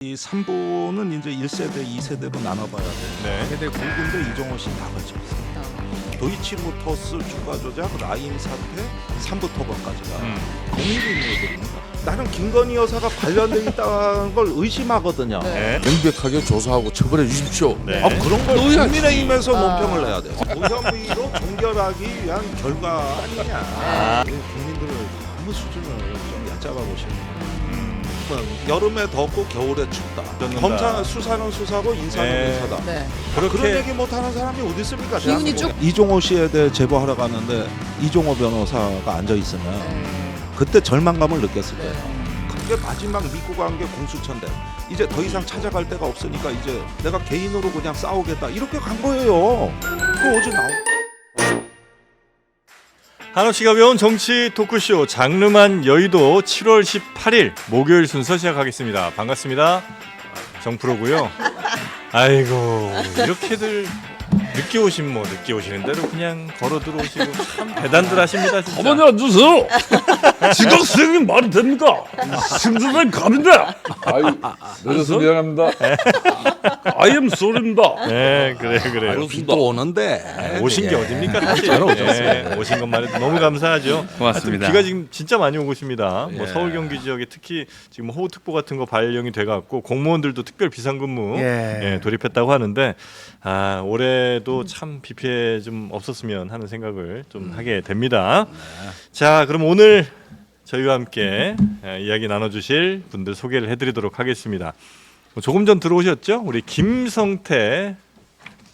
이 3부는 이제 1세대, 2세대로 나눠봐야 돼요. 네. 세대 9군데 이종호 씨 나가죠. 도이치모터스 주가 조작, 라임 사태, 3부 토벌까지가 공익 인물들입니다. 나는 김건희 여사가 관련돼 있다는 걸 의심하거든요. 네. 명백하게 조사하고 처벌해 주십시오. 네. 그런 걸 넣어야지. 국민의힘에서 논평을 내야 돼요. 무혐의로 종결하기 위한 결과 아니냐. 국민들을 너무 수준을 좀 얕잡아 보시는 거예요. 여름에 덥고 겨울에 춥다. 검사 수사는 수사고 인사는 네. 인사다. 네. 그런 얘기 못하는 사람이 어디 있습니까? 기운이 대한민국에. 이종호 씨에 대해 제보하러 갔는데 이종호 변호사가 앉아 있으면 그때 절망감을 느꼈을 거예요. 그게 마지막 믿고 간 게 공수처인데 이제 더 이상 찾아갈 데가 없으니까 이제 내가 개인으로 그냥 싸우겠다 이렇게 간 거예요. 그 어제 나오. 한없이 가벼운 정치 토크쇼 장르만 여의도 7월 18일 목요일 순서 시작하겠습니다. 반갑습니다. 정프로고요. 아이고 이렇게들 늦게 오시면 뭐 늦게 오시는 대로 그냥 걸어 들어오시고 참 대단들 하십니다. 진짜. 가만히 앉으세요. 지각생이 말이 됩니까? 심수생 갑인데. 아유, 늦어서 미안합니다. I am sorry입니다. 네, 그래. 비도 오는데 오신 게 어딥니까 사실. 잘 오셨어요. 네, 오신 것만 해도 너무 감사하죠. 고맙습니다. 하여튼 비가 지금 진짜 많이 오고 있습니다. 뭐 예. 서울 경기 지역에 특히 지금 호우특보 같은 거 발령이 돼갖고 공무원들도 특별 비상근무 돌입했다고 하는데 올해도 참 비 피해 좀 없었으면 하는 생각을 좀 하게 됩니다. 자, 그럼 오늘 저희와 함께 이야기 나눠주실 분들 소개를 해드리도록 하겠습니다. 조금 전 들어오셨죠? 우리 김성태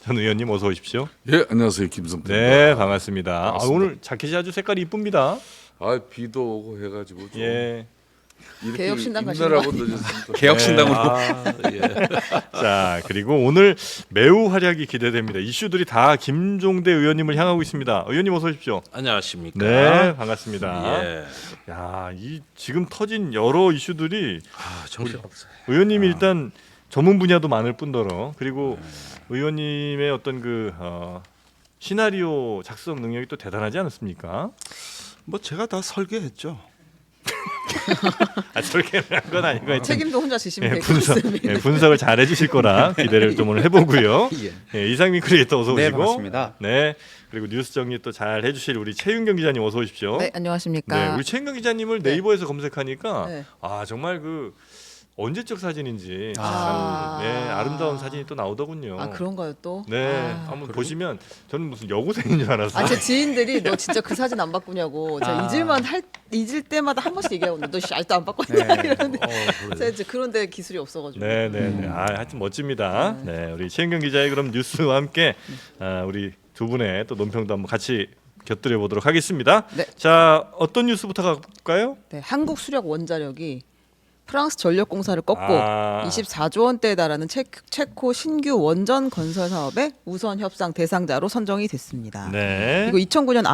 전 의원님 어서 오십시오. 예, 안녕하세요, 김성태. 네, 반갑습니다. 반갑습니다. 오늘 자켓이 아주 색깔이 이쁩니다. 아, 비도 오고 해가지고 좀 예. 이렇게 개혁신당 가시는 입느라고 거 늦었습니다. 개혁신당으로 예. 자, 그리고 오늘 매우 활약이 기대됩니다. 이슈들이 다 김종대 의원님을 향하고 있습니다. 의원님 어서 오십시오. 안녕하십니까? 네, 반갑습니다. 예. 야, 이 지금 터진 여러 이슈들이 정신 없어요. 의원님이 일단 전문 분야도 많을 뿐더러 그리고 의원님의 어떤 그 시나리오 작성 능력이 또 대단하지 않습니까? 뭐 제가 다 설계했죠. 저렇게 한 건 아니고 하여튼 책임도 혼자 지시면 될 것 분석, 같습니다. 분석을 잘 해주실 거라 기대를 좀 오늘 해보고요. 예. 이상민 크리에이터 어서 네, 오시고, 반갑습니다. 네, 그리고 뉴스 정리 또 잘 해주실 우리 최윤경 기자님 어서 오십시오. 네, 안녕하십니까. 우리 최윤경 기자님을 네이버에서 검색하니까 네. 정말 그 언제적 사진인지 참 아. 아름다운 사진이 또 나오더군요. 그런가요 또? 네, 한번 보시면 저는 무슨 여고생인 줄 알았어요. 제 지인들이 너 진짜 그 사진 안 바꾸냐고 제가 잊을 때마다 한 번씩 얘기하거든요. 너 아직도 안 바꿨냐 이러는데 제가 이제 그런데 기술이 없어가지고. 네. 하여튼 멋집니다. 네, 우리 최윤경 기자의 그럼 뉴스와 함께 우리 두 분의 또 논평도 한번 같이 곁들여 보도록 하겠습니다. 네. 자, 어떤 뉴스부터 가볼까요? 네, 한국 수력 원자력이 프랑스 전력공사를 꺾고 24조 원대에 달하는 체코 신규 원전 건설 사업의 우선 협상 대상자로 선정이 됐습니다. 네. 그리고 2009년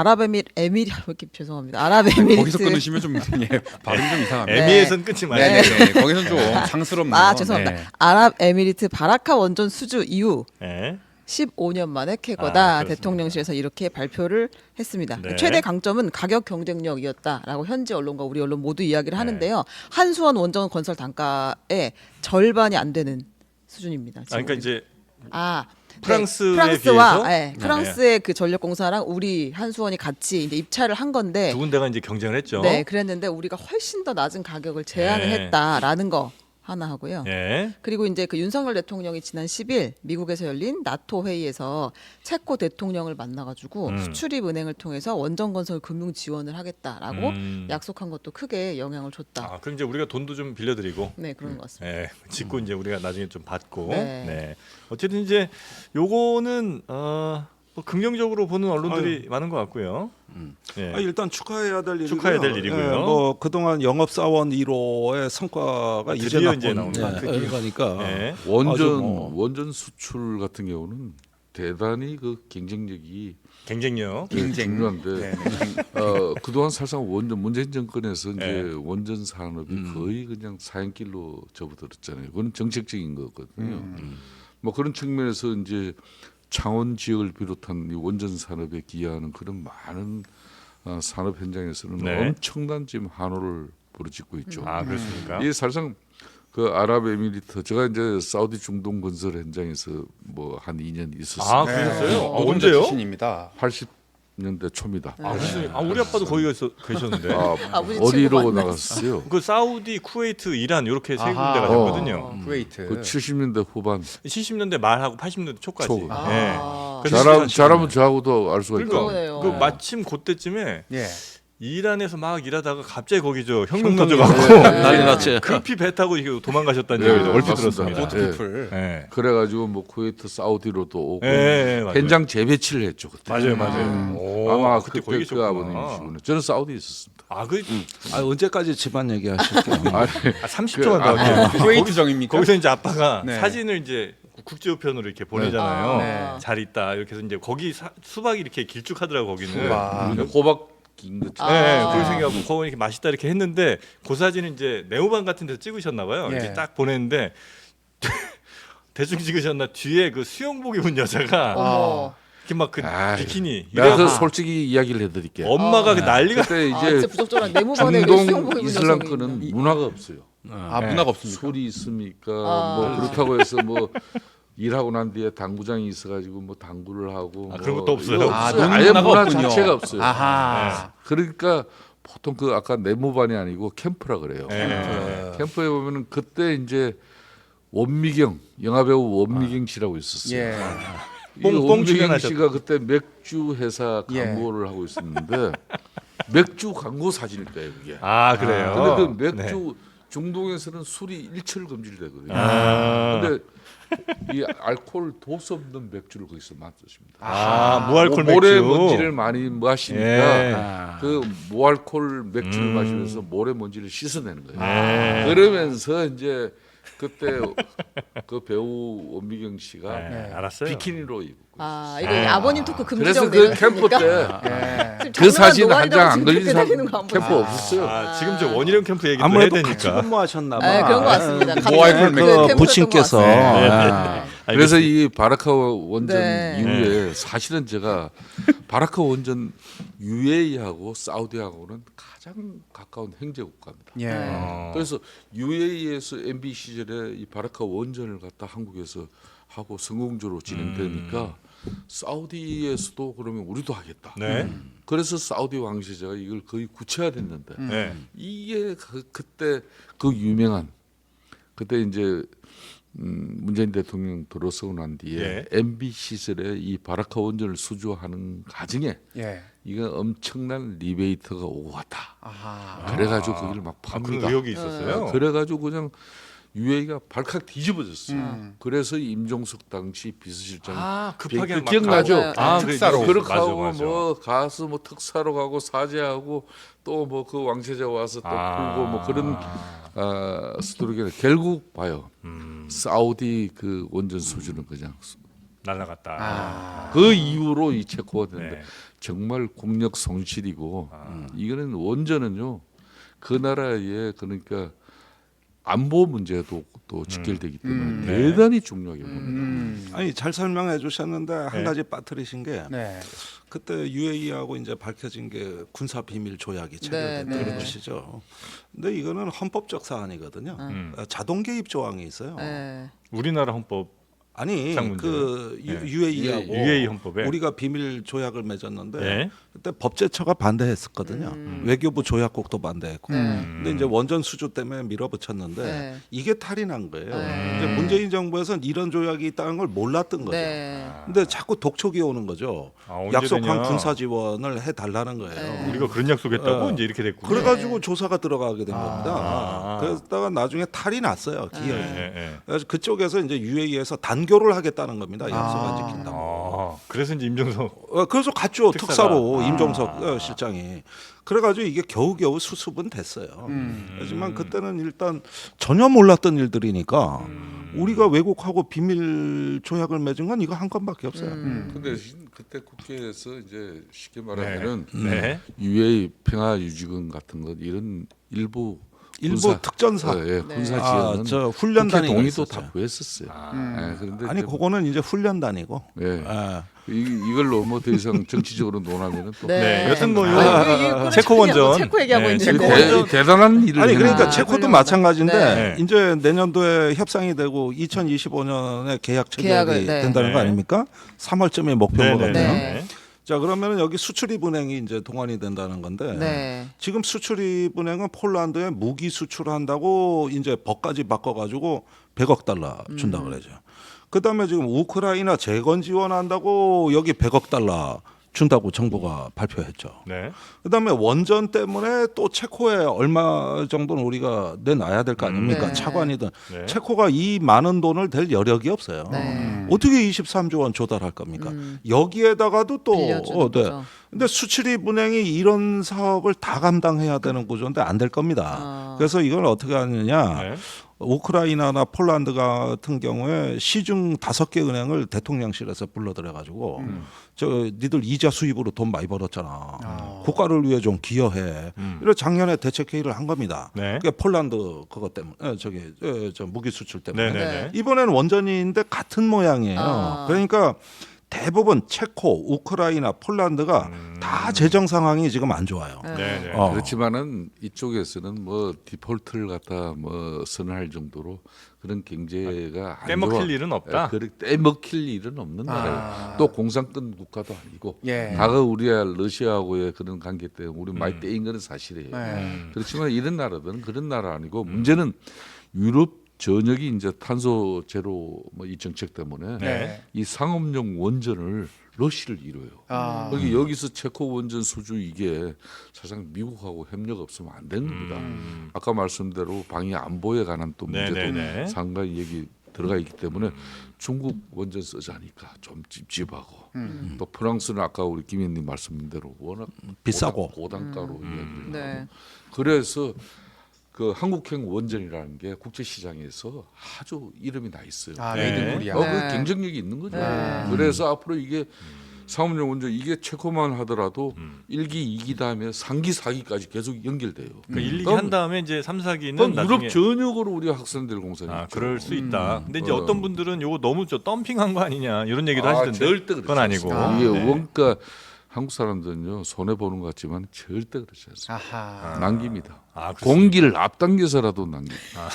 죄송합니다. 아랍에미리트 거기서 끊으시면 좀 발음 좀 이상합니다. 에미에선 끊지 말고. 네네네. 거기선 좀 상스럽네요. 죄송합니다. 네. 아랍에미리트 바라카 원전 수주 이후 네. 15년 만에 캐거다. 그렇습니다. 대통령실에서 이렇게 발표를 했습니다. 네. 최대 강점은 가격 경쟁력이었다라고 현지 언론과 우리 언론 모두 이야기를 네. 하는데요. 한수원 원전 건설 단가의 절반이 안 되는 수준입니다. 그러니까 이제 프랑스와 비해서? 프랑스의 그 전력공사랑 우리 한수원이 같이 이제 입찰을 한 건데 두 군데가 이제 경쟁을 했죠. 네, 그랬는데 우리가 훨씬 더 낮은 가격을 제안을 네. 했다라는 거 하나 하고요. 예. 그리고 이제 그 윤석열 대통령이 지난 10일 미국에서 열린 나토 회의에서 체코 대통령을 만나가지고 수출입 은행을 통해서 원전 건설 금융 지원을 하겠다라고 약속한 것도 크게 영향을 줬다. 그럼 이제 우리가 돈도 좀 빌려드리고. 네, 그런 것 같습니다. 네, 짓고 이제 우리가 나중에 좀 받고. 네. 네. 어쨌든 이제 요거는 뭐 긍정적으로 보는 언론들이 많은 것 같고요. 예. 일단 축하해야 될 일이고요. 축하해야 될 일이고요. 뭐 그동안 영업사원 1호의 성과가 드디어 이제 이제 나옵니다. 드디어. 그러니까 네. 원전 수출 같은 경우는 대단히 그 경쟁력이 경쟁력. 중요한데 그동안 사실상 문재인 정권에서 이제 원전 산업이 거의 그냥 사형길로 접어들었잖아요. 그건 정책적인 거거든요. 뭐 그런 측면에서 이제 창원 지역을 비롯한 이 원전 산업에 기여하는 그런 많은 산업 현장에서는 네. 엄청난 지금 한호를 부르짖고 있죠. 그렇습니까? 이게 사실상 그 아랍에미리트 제가 이제 사우디 중동 건설 현장에서 뭐 한 2년 있었어요. 아, 그러셨어요? 아, 노동자 언제요? 출신입니다. 80년대 초입니다. 아, 우리 아빠도 거기 계셨는데. 아버지 어디로 친구 나갔어요? 그 사우디, 쿠웨이트, 이란 이렇게 세 아하. 군데가 됐거든요. 쿠웨이트. 그 70년대 후반 70년대 말하고 80년대 초까지. 초. 예. 아, 그래서 잘하면 저하고도 알 수가 있다. 그러네요. 그 마침 그때쯤에 예. 이란에서 막 일하다가 갑자기 거기 저 혁명 혁명이 터져갖고 난리 났지. 급히 배 타고 이게 도망가셨다는 예, 얘기를 얼핏 맞습니다. 들었습니다. 예. 보트피플. 예. 그래가지고 뭐 쿠웨이트 사우디로도 오고 예, 맞아요. 현장 재배치를 했죠 그때. 맞아요, 맞아요. 오, 아마 그때 그때 거기 그 계셨구나. 아버님이시구나. 저는 사우디에 있었습니다. 아, 그 언제까지 집안 얘기하실게요? 아니, 30초만 더 할게요. 쿠웨이트 정입니까? 거기서 이제 아빠가 네. 사진을 이제 국제우편으로 이렇게 보내잖아요. 네. 잘 있다 이렇게 해서 이제 거기 수박이 이렇게 길쭉하더라고 거기는. 와. 우리는 호박 긴 거. 아. 네, 그걸 생각하고 거기 이렇게 맛있다 이렇게 했는데 그 사진은 이제 네오반 같은 데서 찍으셨나 봐요. 예. 이렇게 딱 보냈는데 대충 찍으셨나 뒤에 그 수영복 입은 여자가 어머. 이렇게 막 그 아이, 비키니 내가 그 이래서 솔직히 이야기를 해드릴게요. 엄마가 그 난리가 그때 아, 진짜 이제 부적절한 내무반에 수영복 중동 입은 이슬람 여성이 거는 있는. 문화가 없어요. 아, 네. 문화가 없습니까? 술이 있으니까 아. 뭐 그렇다고 해서 뭐 일하고 난 뒤에 당구장이 있어가지고 뭐 당구를 하고 아, 뭐 그런 것도 없어요? 이거 아, 없어요. 노는 아예 문화가 문화 없군요. 자체가 없어요. 아하. 그러니까 보통 그 아까 네모반이 아니고 캠프라 그래요. 네. 캠프에 보면은 그때 이제 원미경 영화배우 원미경 씨라고 있었어요. 예. 이 뽕 원미경 출연하셨다. 씨가 그때 맥주 회사 예. 광고를 하고 있었는데 맥주 광고 사진일 거예요 그게. 아 그래요. 근데 그 맥주 네. 중동에서는 술이 일철 금지되거든요. 아, 근데 이 알코올 도수 없는 맥주를 거기서 마셨습니다. 무알콜 맥주. 모래먼지를 많이 마시니까 예. 그 무알콜 맥주를 음. 마시면서 모래먼지를 씻어내는 거예요. 네. 그러면서 이제 그때 그 배우 원미경 씨가 네, 알았어요. 비키니로 입고 아, 이거 아버님 토크 그래서 금지령 그 캠프 내렸습니까? 때 예. 그 사진 한 장 안 지금 걸린 그렇게 사람 다니는 거안 캠프 보여요. 없었어요. 아, 지금 저 원희룡 캠프 얘기도 해야 아무래도 되니까. 같이 근무하셨나 봐. 네, 그런 것 같습니다. 같이 모아이플 그 맥주 캠프 부친께서 했던 것 같습니다. 아, 그래서 이 바라카 원전 네. 이후에 사실은 제가 바라카 원전 UAE하고 사우디하고는 가장 가까운 형제 국가입니다. 예. 어. 그래서 UAE에서 MB 시절에 이 바라카 원전을 갖다 한국에서 하고 성공적으로 진행되니까 사우디에서도 그러면 우리도 하겠다. 네. 그래서 사우디 왕세자가 이걸 거의 구체화됐는데 네. 이게 그때 그 유명한 그때 이제 문재인 대통령 들어서고 난 뒤에 예. MB 시절에 이 바라카 원전을 수주하는 과정에 예. 이거 엄청난 리베이트가 오고 갔다. 아하. 그래가지고 거기를 막 아, 그런 팝니다. 의혹이 있었어요. 그래가지고 그냥 UAE가 발칵 뒤집어졌어요. 그래서 임종석 당시 비서실장 아, 급하게 막 기억나죠? 가고. 아, 특사로. 그래, 그렇게 맞아, 하고 맞아. 뭐 가서 뭐 특사로 가고 사죄하고 또 뭐 그 왕세자 와서 또 풀고 뭐 그런 스토리가 결국 봐요. 사우디 그 원전 수주는 그냥 날라갔다. 아. 그 이후로 이 체코가 됐는데 네. 정말 국력 손실이고 이거는 원전은요 그 나라의 그러니까 안보 문제도 또 직결되기 때문에 네. 대단히 중요하게 봅니다. 아니 잘 설명해 주셨는데 한 네. 가지 빠뜨리신 게 네. 그때 UAE하고 이제 밝혀진 게 군사 비밀 조약이 체결됐다는 네. 것이죠. 근데 이거는 헌법적 사안이거든요. 음. 자동 개입 조항이 있어요. 네. 우리나라 헌법 아니 해상 문제는? 그 네. UAE하고 UAE 헌법에 우리가 비밀 조약을 맺었는데 네. 그때 법제처가 반대했었거든요. 외교부 조약국도 반대했고. 근데 이제 원전 수주 때문에 밀어붙였는데 네. 이게 탈이 난 거예요. 네. 이제 문재인 정부에서는 이런 조약이 있다는 걸 몰랐던 거죠. 네. 근데 자꾸 독촉이 오는 거죠. 아, 언제 약속한 되냐? 군사 지원을 해 달라는 거예요. 네. 우리가 그런 약속했다고 어. 이제 이렇게 됐군요. 그래가지고 조사가 들어가게 된 겁니다. 아. 그러다가 나중에 탈이 났어요. 기업이. 예, 예. 그래서 그쪽에서 이제 UAE에서 단교를 하겠다는 겁니다. 약속 안 지킨다고. 아, 그래서 이제 임종석 그래서 갔죠. 특사가. 특사로 임종석 실장이. 그래가지고 이게 겨우겨우 수습은 됐어요. 하지만 그때는 일단 전혀 몰랐던 일들이니까 우리가 외국하고 비밀 조약을 맺은 건 이거 한 건밖에 없어요. 근데 그때 국회에서 이제 쉽게 말하면은 네. UA 평화 유지군 같은 것 이런 일부 일부 특전사. 예, 네. 군사 아, 지원은 저 훈련단이 국회 동의도 있었죠. 다 구했었어요. 예, 그런데 아니 이제 그거는 이제 훈련단이고. 예. 아, 이걸로 뭐 더 이상 정치적으로 논하면은 또 네, 여튼 뭐 요 체코 원전. 체코 얘기하고 네, 있는데. 체코 원전. 대단한 일을 아니 그러니까 했는데. 체코도 훌륭하다. 마찬가지인데 네. 이제 내년도에 협상이 되고 2025년에 계약 체결이 계약을, 네. 된다는 거 네. 아닙니까? 3월쯤이 목표인 것 같아요. 네. 자 그러면은 여기 수출입은행이 이제 동원이 된다는 건데 네. 지금 수출입은행은 폴란드에 무기 수출한다고 이제 법까지 바꿔가지고 100억 달러 준다 그러죠. 그다음에 지금 우크라이나 재건 지원한다고 여기 100억 달러 준다고 정부가 발표했죠. 네. 그다음에 원전 때문에 또 체코에 얼마 정도는 우리가 내놔야 될 거 아닙니까? 네. 차관이든 네. 체코가 이 많은 돈을 댈 여력이 없어요. 네. 어떻게 23조 원 조달할 겁니까? 여기에다가도 또 빌려주는 네. 거죠. 근데 수출입은행이 이런 사업을 다 감당해야 되는 구조인데 안 될 겁니다. 아. 그래서 이걸 어떻게 하느냐? 네. 우크라이나나 폴란드 같은 경우에 시중 5개 은행을 대통령실에서 불러들여 가지고 저 니들 이자 수입으로 돈 많이 벌었잖아. 국가를 위해 좀 기여해. 이래 작년에 대책 회의를 한 겁니다. 네. 그게 폴란드 그것 때문에 저 무기 수출 때문에. 네네네. 이번에는 원전인데 같은 모양이에요. 아. 그러니까 대부분 체코, 우크라이나, 폴란드가 다 재정 상황이 지금 안 좋아요. 네네. 그렇지만은 이쪽에서는 뭐 디폴트를 갖다 뭐 선언할 정도로 그런 경제가 안 떼먹힐 좋아. 일은 없다? 떼먹힐 일은 없는 나라예요. 또 공산권 국가도 아니고 예. 과거 우리가 러시아하고의 그런 관계 때문에 우리 많이 떼인 거는 사실이에요. 네. 그렇지만 이런 나라들은 그런 나라 아니고 문제는 유럽 전역이 이제 탄소 제로 뭐 이 정책 때문에 네. 이 상업용 원전을 러시를 이뤄요. 아. 여기서 체코 원전 수주 이게 사실상 미국하고 협력 없으면 안 되는 겁니다. 아까 말씀대로 방위 안보에 관한 또 문제도 네네네. 상당히 얘기 들어가 있기 때문에 중국 원전 쓰자니까 좀 찝찝하고 또 프랑스는 아까 우리 김 의원님 말씀대로 워낙 비싸고. 고단가로 이야기를 네. 하고 그래서 그 한국형 원전이라는 게 국제 시장에서 아주 이름이 나 있어요. 아, 네. 메이드 인 코리아. 그 네. 경쟁력이 있는 거죠. 네. 그래서 앞으로 이게 상업용 원전 이게 체코만 하더라도 1기, 2기 다음에 3기, 4기까지 계속 연결돼요. 그 1, 2기 그럼- 한 다음에 이제 3, 4기는 그럼 나중에 유럽 전역으로 우리가 확산될 공산이 아, 있죠. 그럴 수 있다. 근데 이제 어. 어떤 분들은 요거 너무 저 덤핑한 거 아니냐 이런 얘기도 아, 하시던데. 절대 그렇지 그건 아니고. 않습니다. 이게 네. 원가 한국 사람들은요 손해 보는 것 같지만 절대 그렇지 않습니다. 아하. 남깁니다. 아, 그렇습니다. 공기를 앞당겨서라도 남깁니다.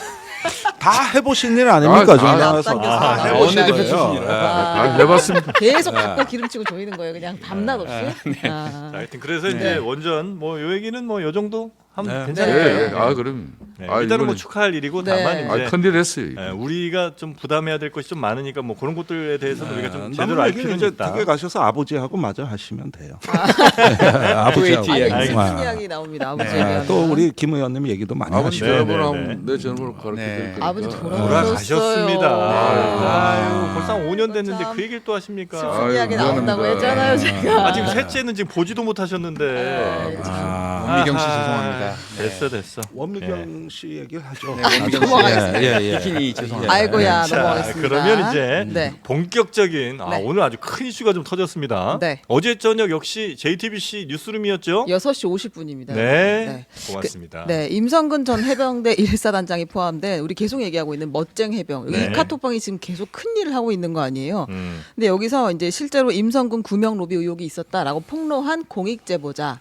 다 해보신 일 아닙니까? 아, 저희 다 나라에서. 앞당겨서. 다 해보신 원내대표 거예요. 출신이라. 해봤습니다. 계속 갖고 기름치고 조이는 거예요. 그냥 밤낮 없이. 아. 자, 하여튼 그래서 이제 원전 뭐 요 얘기는 뭐 요 정도 하면 네. 예, 괜찮을까요? 예. 아 그럼. 네, 아, 일단은 뭐 이거는- 축하할 일이고 네. 다만 이제 아, 큰일 했어요. 이거. 우리가 좀 부담해야 될 것이 좀 많으니까 뭐 그런 것들에 대해서는 우리가 좀 제대로 남은 알 얘기는 필요는 이제 있다. 댁에 가셔서 아버지하고 마저 하시면 돼요. 쿠웨이트 아니, 이야기. 무슨 아. 이야기 나옵니다. 아버지 아, 얘기하면. 또 우리 김 의원님 얘기도 많이 아버지 하시고. 네, 전화번호 네, 하면 내 전화번호 가르쳐 네. 드릴 거니까. 아버지 돌아가셨습니다. 아유, 벌써 5년 됐는데 참 그 얘기를 또 하십니까? 슬픈 아유, 이야기 나온다고 미안합니다. 했잖아요, 제가. 아, 지금 셋째는 지금 보지도 못하셨는데. 원미경 씨 아하, 죄송합니다. 네. 됐어. 원미경 씨 얘기를 하죠. 네, 원미경 씨. 넘어가겠습니다. 비키니 죄송합니다. 아이고야 자, 넘어가겠습니다. 그러면 이제 네. 본격적인 네. 오늘 아주 큰 이슈가 좀 터졌습니다. 네. 어제 저녁 역시 JTBC 뉴스룸이었죠? 6시 50분입니다. 네. 고맙습니다. 네, 임성근 전 해병대 1사단장이 포함된 우리 계속 얘기하고 있는 멋쟁 해병. 네. 이 카톡방이 지금 계속 큰 일을 하고 있는 거 아니에요? 음, 근데 여기서 이제 실제로 임성근 구명 로비 의혹이 있었다라고 폭로한 공익 제보자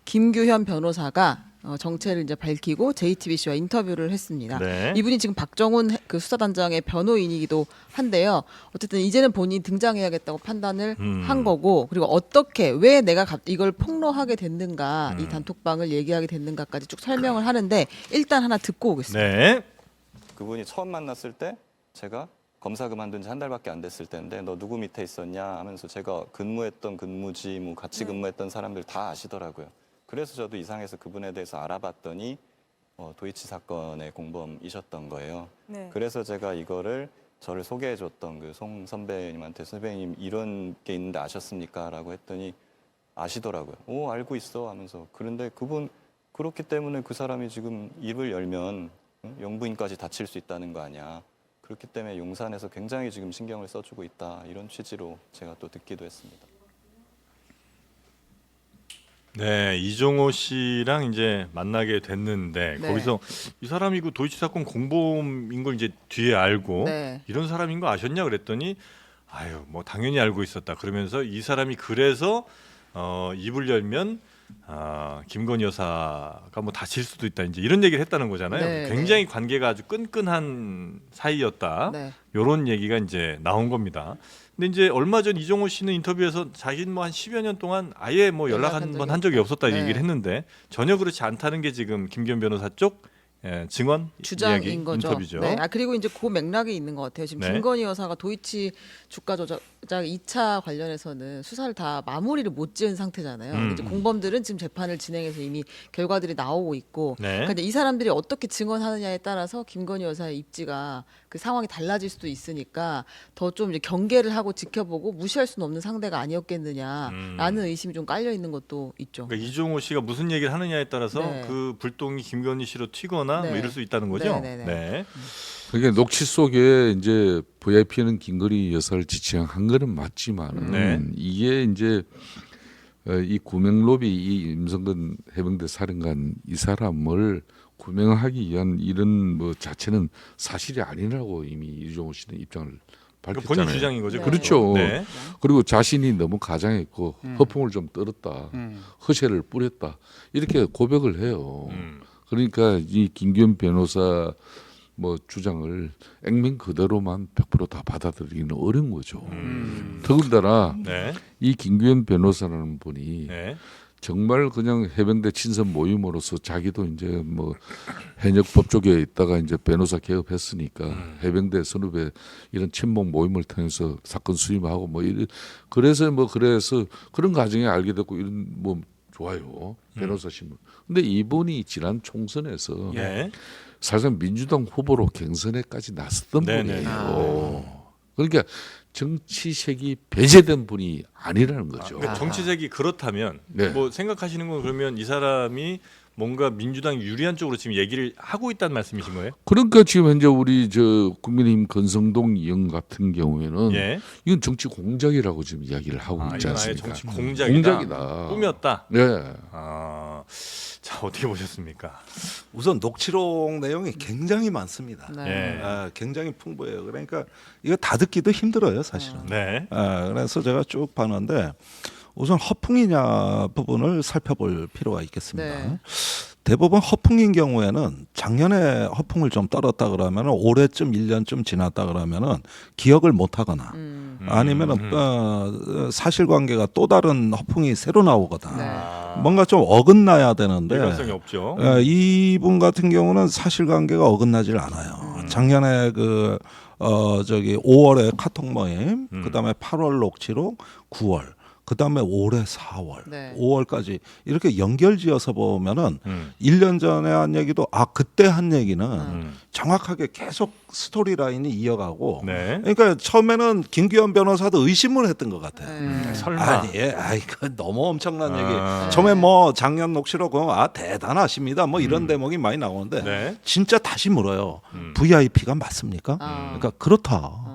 김규현 변호사가 정체를 이제 밝히고 JTBC와 인터뷰를 했습니다. 네. 이분이 지금 박정훈 그 수사단장의 변호인이기도 한데요. 어쨌든 이제는 본인이 등장해야겠다고 판단을 한 거고, 그리고 어떻게 왜 내가 이걸 폭로하게 됐는가, 이 단톡방을 얘기하게 됐는가까지 쭉 설명을 하는데 일단 하나 듣고 오겠습니다. 네. 그분이 처음 만났을 때 제가 검사 그만둔 지 한 달밖에 안 됐을 때인데 너 누구 밑에 있었냐 하면서 제가 근무했던 근무지 뭐 같이 근무했던 사람들 다 아시더라고요. 그래서 저도 이상해서 그분에 대해서 알아봤더니 도이치 사건의 공범이셨던 거예요. 네. 그래서 제가 이거를 저를 소개해줬던 그 송 선배님한테 선배님 이런 게 있는데 아셨습니까? 라고 했더니 아시더라고요. 오 알고 있어 하면서. 그런데 그분 그렇기 때문에 그 사람이 지금 입을 열면 영부인까지 다칠 수 있다는 거 아니야. 그렇기 때문에 용산에서 굉장히 지금 신경을 써주고 있다. 이런 취지로 제가 또 듣기도 했습니다. 네, 이종호 씨랑 이제 만나게 됐는데 네. 거기서 이 사람이 그 도이치 사건 공범인 걸 이제 뒤에 알고 네. 이런 사람인 거 아셨냐 그랬더니 아유 뭐 당연히 알고 있었다. 그러면서 이 사람이 그래서 입을 열면 김건희 여사가 뭐 다칠 수도 있다 이제 이런 얘기를 했다는 거잖아요. 네, 굉장히 관계가 아주 끈끈한 사이였다. 네. 이런 얘기가 이제 나온 겁니다. 근데 이제 얼마 전 이종호 씨는 인터뷰에서 자기는 뭐 한 10여 년 동안 아예 뭐 연락 한 번 한 적이 없었다 네. 얘기를 했는데 전혀 그렇지 않다는 게 지금 김기현 변호사 쪽 증언 주장인 이야기, 거죠. 인터뷰죠. 네. 그리고 이제 그 맥락이 있는 것 같아요. 지금 네. 김건희 여사가 도이치 주가 조작 2차 관련해서는 수사를 다 마무리를 못 지은 상태잖아요. 이제 공범들은 지금 재판을 진행해서 이미 결과들이 나오고 있고, 네. 그러니까 이 사람들이 어떻게 증언하느냐에 따라서 김건희 여사의 입지가 그 상황이 달라질 수도 있으니까 더 좀 이제 경계를 하고 지켜보고 무시할 수는 없는 상대가 아니었겠느냐라는 의심이 좀 깔려 있는 것도 있죠. 그러니까 이종호 씨가 무슨 얘기를 하느냐에 따라서 네. 그 불똥이 김건희 씨로 튀거나 네. 뭐 이럴 수 있다는 거죠. 네, 네, 네. 네. 그게 녹취 속에 이제 VIP는 김건희 여사를 지칭한 거는 맞지만 네. 이게 이제 이 구명로비 이 임성근 해병대 사령관 이 사람을 구명하기 위한 이런 뭐 자체는 사실이 아니라고 이미 이종호 씨는 입장을 그러니까 밝혔잖아요. 본인 주장인 거죠. 네. 그렇죠. 네. 그리고 자신이 너무 가장했고 허풍을 좀 떨었다, 허세를 뿌렸다 이렇게 고백을 해요. 그러니까 이 김기현 변호사 뭐 주장을 액면 그대로만 100% 다 받아들이기는 어려운 거죠. 더군다나 네. 이 김기현 변호사라는 분이 네. 정말 그냥 해병대 친선 모임으로서 자기도 이제 뭐 현역 법조계에 있다가 이제 변호사 개업했으니까 해병대 선후배 이런 친목 모임을 통해서 사건 수임하고 뭐 이런 그래서 그런 과정에 알게 됐고 이런 뭐 좋아요 변호사 신문. 근데 이분이 지난 총선에서 네. 사실상 민주당 후보로 경선에까지 나섰던 네, 분이에요. 그러니까 정치색이 배제된 분이 아니라는 거죠. 그러니까 정치색이 그렇다면 네. 뭐 생각하시는 건 그러면 이 사람이 뭔가 민주당 유리한 쪽으로 지금 얘기를 하고 있다는 말씀이신 거예요? 그러니까 지금 현재 우리 저 국민의힘 건성동 의원 같은 경우에는 예. 이건 정치 공작이라고 지금 이야기를 하고 있지 이건 아예 않습니까? 정치 공작이다. 공작이다. 꾸몄다. 네. 자 어떻게 보셨습니까? 우선 녹취록 내용이 굉장히 많습니다. 네. 예. 굉장히 풍부해요. 그러니까 이거 다 듣기도 힘들어요, 사실은. 네. 그래서 제가 쭉 봤는데 우선 허풍이냐 부분을 살펴볼 필요가 있겠습니다. 네. 대부분 허풍인 경우에는 작년에 허풍을 좀 떨었다 그러면 올해쯤 1년쯤 지났다 그러면은 기억을 못 하거나 아니면은 사실관계가 또 다른 허풍이 새로 나오거든. 네. 뭔가 좀 어긋나야 되는데 일관성이 없죠. 이분 같은 경우는 사실관계가 어긋나질 않아요. 작년에 5월에 카톡 모임, 그다음에 8월 녹취록, 9월. 그다음에 올해 4월, 네. 5월까지 이렇게 연결지어서 보면은 1년 전에 한 얘기도 그때 한 얘기는 정확하게 계속 스토리 라인이 이어가고 네. 그러니까 처음에는 김기현 변호사도 의심을 했던 것 같아요. 설마. 그 너무 엄청난 아. 얘기. 처음에 뭐 작년 녹취록 대단하십니다. 뭐 이런 대목이 많이 나오는데 네. 진짜 다시 물어요. VIP가 맞습니까? 그러니까 그렇다.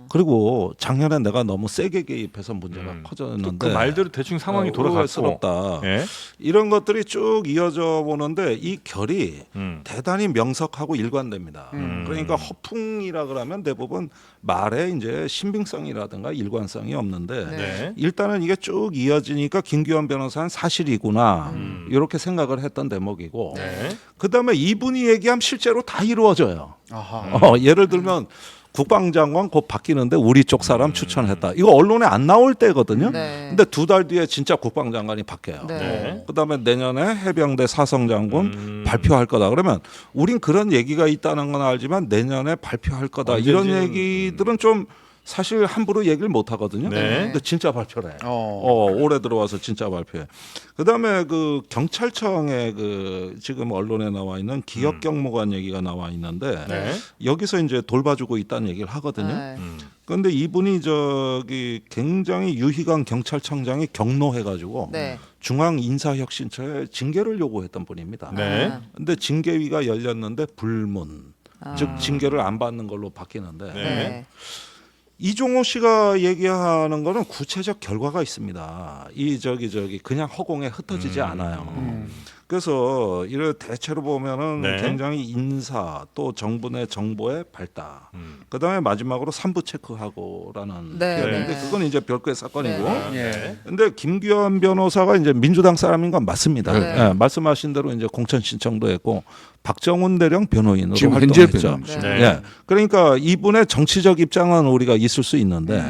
그리고 작년에 내가 너무 세게 개입해서 문제가 커졌는데 그 말대로 대충 상황이 돌아갔고. 의외스럽다. 예. 이런 것들이 쭉 이어져 보는데 이 결이 대단히 명석하고 일관됩니다. 그러니까 허풍이라 그러면 대부분 말에 이제 신빙성이라든가 일관성이 없는데 네. 일단은 이게 쭉 이어지니까 김기현 변호사는 사실이구나 이렇게 생각을 했던 대목이고 네. 그다음에 이분이 얘기하면 실제로 다 이루어져요. 아하. 예를 들면 국방장관 곧 바뀌는데 우리 쪽 사람 추천했다. 이거 언론에 안 나올 때거든요. 네. 근데 2달 뒤에 진짜 국방장관이 바뀌어요. 네. 네. 그다음에 내년에 해병대 사성장군 발표할 거다. 그러면 우린 그런 얘기가 있다는 건 알지만 내년에 발표할 거다. 이런 언제인지는, 얘기들은 좀 사실 함부로 얘기를 못 하거든요. 네. 근데 진짜 발표를 해. 어. 올해 들어와서 진짜 발표해. 그다음에 그 경찰청의 지금 언론에 나와 있는 기억 경무관 얘기가 나와 있는데 네. 여기서 이제 돌봐주고 있다는 얘기를 하거든요. 네. 그런데 이분이 굉장히 유희관 경찰청장이 경로해가지고 네. 중앙인사혁신처에 징계를 요구했던 분입니다. 네. 근데 징계위가 열렸는데 불문, 즉 징계를 안 받는 걸로 바뀌는데 네. 네. 이종호 씨가 얘기하는 거는 구체적 결과가 있습니다. 이 저기 그냥 허공에 흩어지지 않아요. 그래서 이를 대체로 보면은 네. 굉장히 인사 또 정부 내 정보의 발달. 그다음에 마지막으로 산부 체크하고라는 네, 표현인데 네. 그건 이제 별도의 사건이고. 네. 예. 근데 김규현 변호사가 이제 민주당 사람인 건 맞습니다. 네. 예, 말씀하신 대로 이제 공천 신청도 했고 박정훈 대령 변호인으로 지금 현재 활동했죠. 변호인. 네. 예. 그러니까 이분의 정치적 입장은 우리가 있을 수 있는데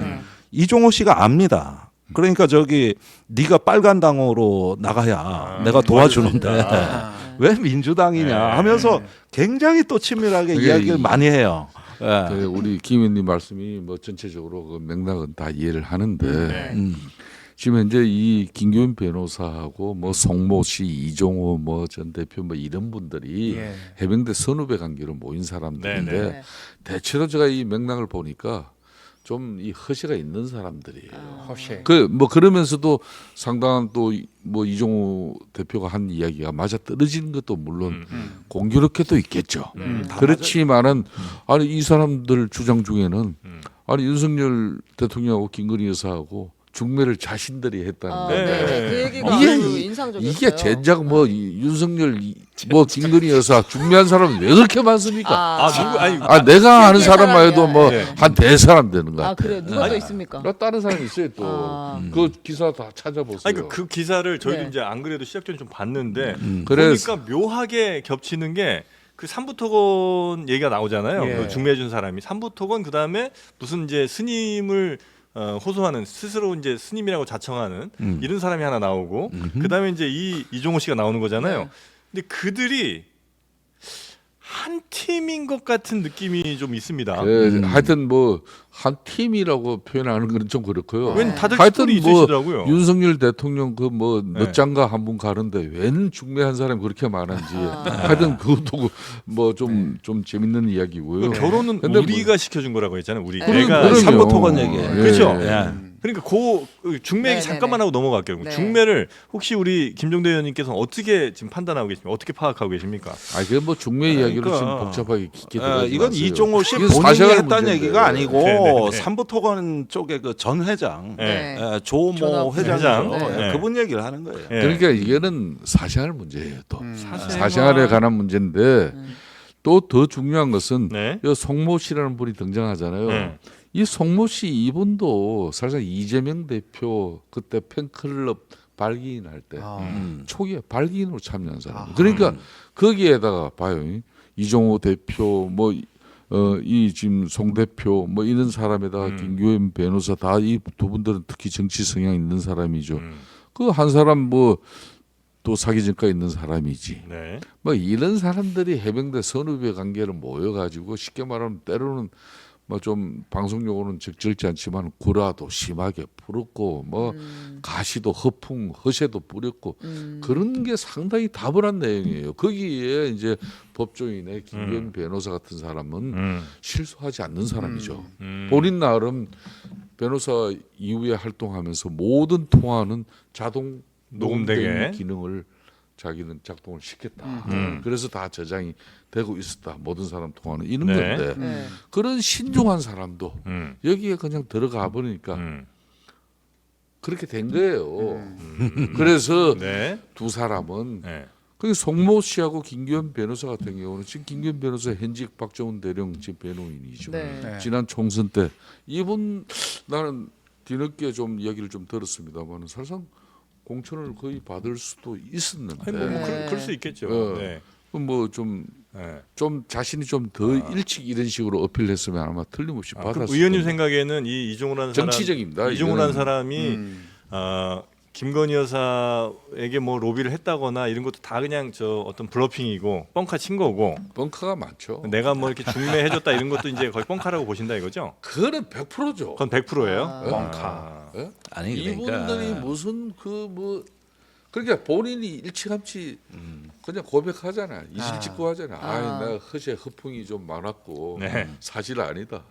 이종호 씨가 압니다. 그러니까 저기 네가 빨간 당으로 나가야 내가 도와주는데 왜 민주당이냐 하면서 굉장히 또 친밀하게 그게 이야기를 많이 해요. 예. 그 우리 김 의원님 말씀이 뭐 전체적으로 그 맥락은 다 이해를 하는데 네. 지금 현재 이 김규현 변호사하고 뭐 송모 씨, 이종호 뭐 전 대표 뭐 이런 분들이 예. 해병대 선후배 관계로 모인 사람들인데 네, 네. 대체로 제가 이 맥락을 보니까 좀 이 허세가 있는 사람들이에요. 혹시 그 뭐 그러면서도 상당한 또 뭐 이종호 대표가 한 이야기가 맞아 떨어지는 것도 물론 공교롭게도 있겠죠. 그렇지만은 아니 이 사람들 주장 중에는 아니 윤석열 대통령하고 김건희 여사하고 중매를 자신들이 했다는데 네. 그 얘기가 이게 아주 인상적이었어요. 이게 젠장 윤석열 뭐 김건희 여사 중매한 사람은 왜 그렇게 많습니까? 누구 아니 내가 아는 세계 사람만 해도 사람이야. 뭐 네. 한 대사람 되는 거 아 같아. 그래요? 누가 더 있습니까? 나 다른 사람 있어요 또. 아. 그 기사 다 찾아보세요. 아니 그 기사를 저희도 네. 이제 안 그래도 시작 전에 좀 봤는데 그래서 보니까 묘하게 겹치는 게 그 삼부토건 얘기가 나오잖아요. 예. 그 중매해준 사람이 삼부토건 그 다음에 무슨 이제 스님을 호소하는 스스로 이제 스님이라고 자청하는 이런 사람이 하나 나오고 그 다음에 이제 이종호 씨가 나오는 거잖아요. 네. 근데 그들이 한 팀인 것 같은 느낌이 좀 있습니다. 하여튼 뭐 한 팀이라고 표현하는 건 좀 그렇고요. 왠 다들 하여튼 스토리 뭐 있으시더라고요. 윤석열 대통령 그 뭐 네. 늦장가 한 분 가는데 웬 중매한 사람이 그렇게 많은지 하여튼 그것도 뭐 좀 재밌는 이야기고요. 그 결혼은 근데 우리가 시켜준 거라고 했잖아요. 우리 그럼, 내가 그럼요. 삼부토건 얘기예요. 그렇죠. 예. 그러니까 그 중매 얘기 네, 잠깐만 네, 하고 넘어갈게요. 네. 중매를 혹시 우리 김종대 의원님께서는 어떻게 지금 판단하고 계십니까? 어떻게 파악하고 계십니까? 그 뭐 중매 이야기로 그러니까, 지금 복잡하게 깊게 들어가지 이건 마세요. 이종호 씨 이건 본인이 사실은 했다는 문제인데. 얘기가 아니고 네, 네, 네. 삼부토건 쪽의 그 전 회장 네. 조모 전업 회장이죠. 회장. 네. 그분 얘기를 하는 거예요. 예. 그러니까 이거는 사생활 문제예요. 또 사생활. 사생활에 관한 문제인데 또 더 중요한 것은 네. 이 송모 씨라는 분이 등장하잖아요. 네. 이 송모 씨 이분도 사실상 이재명 대표 그때 팬클럽 발기인할 때 초기에 발기인으로 참여한 사람이에요. 그러니까 거기에다가 봐요. 이종호 대표 뭐 이 지금 송 대표 뭐 이런 사람에다가 김규현 변호사 다 이 두 분들은 특히 정치 성향 있는 사람이죠. 그 한 사람 뭐 또 사기 전과 있는 사람이지. 네. 뭐 이런 사람들이 해병대 선후배 관계를 모여가지고 쉽게 말하면 때로는 뭐 좀 방송용어는 적절치 않지만 구라도 심하게 부렸고 뭐 가시도 허풍 허세도 부렸고 그런 게 상당히 다분한 내용이에요. 거기에 이제 법조인의 김규현 변호사 같은 사람은 실수하지 않는 사람이죠. 본인 나름 변호사 이후에 활동하면서 모든 통화는 자동 녹음되게. 녹음되는 기능을 자기는 작동을 시켰다. 그래서 다 저장이 되고 있었다. 모든 사람 통화는 이런 네. 건데 네. 그런 신중한 사람도 여기에 그냥 들어가 버리니까 그렇게 된 거예요. 그래서 네. 두 사람은 네. 그 송모 씨하고 김규현 변호사 같은 경우는 지금 김규현 변호사 현직 박정훈 대령 지금 변호인이죠. 네. 네. 지난 총선 때 이분 나는 뒤늦게 좀 이야기를 좀 들었습니다만 사실상 공천을 거의 받을 수도 있었는데 아니, 뭐 네. 그럴 수 있겠죠. 어. 네. 뭐 좀 네. 자신이 좀 더 일찍 이런 식으로 어필했으면 아마 틀림없이 그럼 받았을 의원님 겁니다. 생각에는 이 이종호라는 사람, 정치적입니다. 이종호라는 이거는. 사람이 김건희 여사에게 뭐 로비를 했다거나 이런 것도 다 그냥 저 어떤 블러핑이고 뻥카 친 거고 벙커가 많죠. 내가 뭐 이렇게 중매해줬다 이런 것도 이제 거의 뻥카라고 보신다 이거죠? 그거는 100%죠. 그건 100%예요. 아. 뻥카. 예? 아니 이분들이 무슨 그 뭐 그러니까 본인이 일찌감치 그냥 고백하잖아. 이실직고하잖아. 아, 내가 허세 허풍이 좀 많았고 네. 사실 아니다.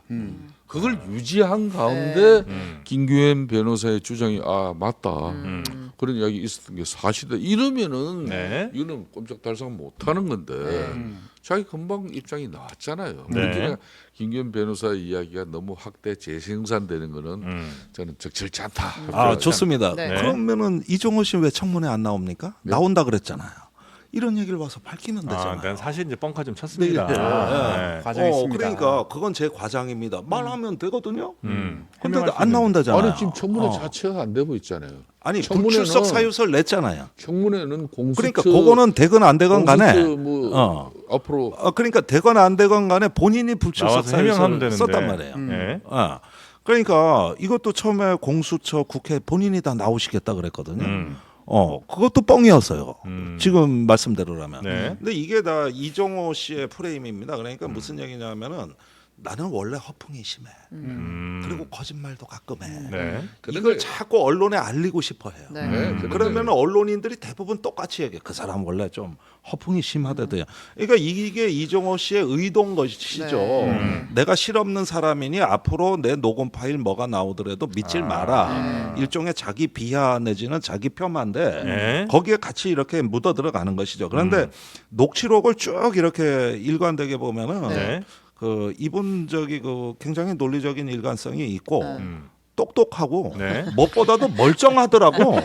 그걸 유지한 가운데 네. 김규현 변호사의 주장이 아 맞다. 그런 이야기 있었던 게 사실이다. 이러면은 네. 이거는 꼼짝달싹 못하는 건데 자기 금방 입장이 나왔잖아요. 네. 그러니까 김기현 변호사의 이야기가 너무 확대 재생산되는 거는 저는 적절치 않다. 아 좋습니다. 네. 그러면은 이종호 씨 왜 청문회 안 나옵니까? 나온다 그랬잖아요. 이런 얘기를 와서 밝히면 되잖아요. 난 사실 이제 뻥카 좀 쳤습니다. 네, 네. 네. 과정이 있습니다. 그러니까 그건 제 과장입니다. 말하면 되거든요. 근데 해명할 수 안 나온다잖아요. 아니 지금 청문회 자체가 안 되고 있잖아요. 아니 청문회는- 불출석 사유서를 냈잖아요. 청문회는 공수처 그러니까 그거는 되건 안 되건 간에 공수처 뭐 앞으로 그러니까 되건 안 되건 간에 본인이 불출석 나와서 해명하면 사유서를 되는데. 썼단 말이에요. 네. 그러니까 이것도 처음에 공수처 국회 본인이 다 나오시겠다 그랬거든요. 그것도 뻥이었어요. 지금 말씀대로라면. 네. 근데 이게 다 이종호 씨의 프레임입니다. 그러니까 무슨 얘기냐면은 나는 원래 허풍이 심해. 그리고 거짓말도 가끔 해. 네. 이걸 자꾸 언론에 알리고 싶어 해요. 네. 그러면 언론인들이 대부분 똑같이 얘기해. 그 사람 원래 좀 허풍이 심하대도요. 그러니까 이게 이종호 씨의 의도인 것이죠. 내가 실없는 사람이니 앞으로 내 녹음 파일 뭐가 나오더라도 믿질 마라. 일종의 자기 비하 내지는 자기 폄하인데 네. 거기에 같이 이렇게 묻어 들어가는 것이죠. 그런데 녹취록을 쭉 이렇게 일관되게 보면은 네. 그 이분 그 굉장히 논리적인 일관성이 있고 똑똑하고 네. 무엇보다도 멀쩡하더라고.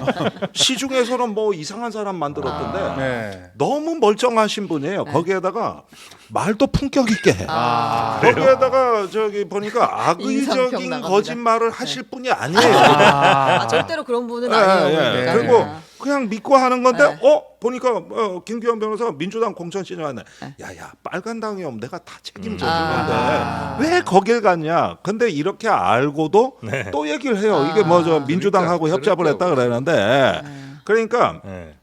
시중에서는 뭐 이상한 사람 만들었던데 네. 너무 멀쩡하신 분이에요. 거기에다가 말도 품격 있게 해. 아, 거기에다가 저기 보니까 인상평 악의적인 나갑니다. 거짓말을 하실 분이 아니에요. 절대로 그런 분은 예, 아니에요. 예. 그러니까. 그리고 그냥 믿고 하는 건데 네. 보니까 김기현 변호사가 민주당 공천 신청하네. 야야 빨간당이 오면 내가 다 책임져 주는데 왜 거길 갔냐. 근데 이렇게 알고도 또 얘기를 해요. 이게 뭐 저 민주당하고 협잡을 했다 그러는데 그러니까 네.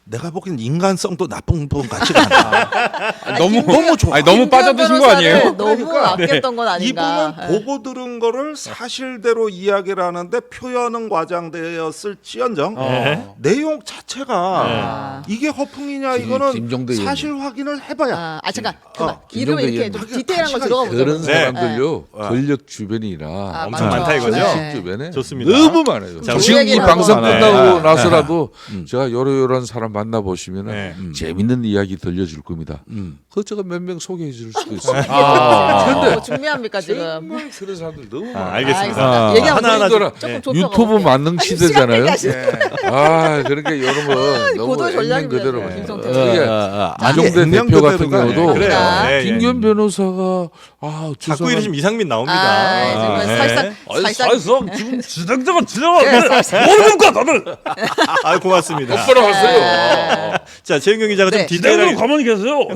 내가 보기엔 인간성도 나쁜 분 같지가 않아. 너무 좋아. 아니, 너무 빠져드신 거 아니에요? 너무 그러니까 아꼈던 건 아닌가. 이분은 보고 들은 거를 사실대로 이야기를 하는데 표현은 과장되었을지언정 내용 자체가 이게 허풍이냐 이거는 김종대 사실 확인을 해봐야. 잠깐. 그만. 김종대 이러면 이렇게 의원. 좀 디테일한 거 들어가 보자. 그런 네. 사람들요 권력 주변이나 엄청 맞죠. 많다 이거죠? 네. 주변에 좋습니다. 너무 많아요. 자, 지금 이 얘기를 방송 하고. 끝나고 나서라도 제가 요런 사람 만나 보시면은 네. 재밌는 이야기 들려줄 겁니다. 그거 제가 몇 명 소개해 줄 수도 있어요. 뭐 중요합니까 지금? 정말 그런 사람들 너무 많아요. 알겠습니다. 얘기하면 하나하나 조금 네. 좁혀가 유튜브 볼게요. 만능 시대잖아요. 시간 아, 그러니까 여러분 너무 고도 액면 전략입니다, 그대로 네. 봐요. 김성태. 이종대 대표 같은 경우도 그래요. 네, 김기현 변호사가 자꾸 이러시면 이상민 나옵니다. 아, 네. 살짝 지금 진행자가 모르니까 다들 아 고맙습니다. 똑바로 하세요. 자 재윤경 기자가 좀 네. 디테일하게 가만히 계세요.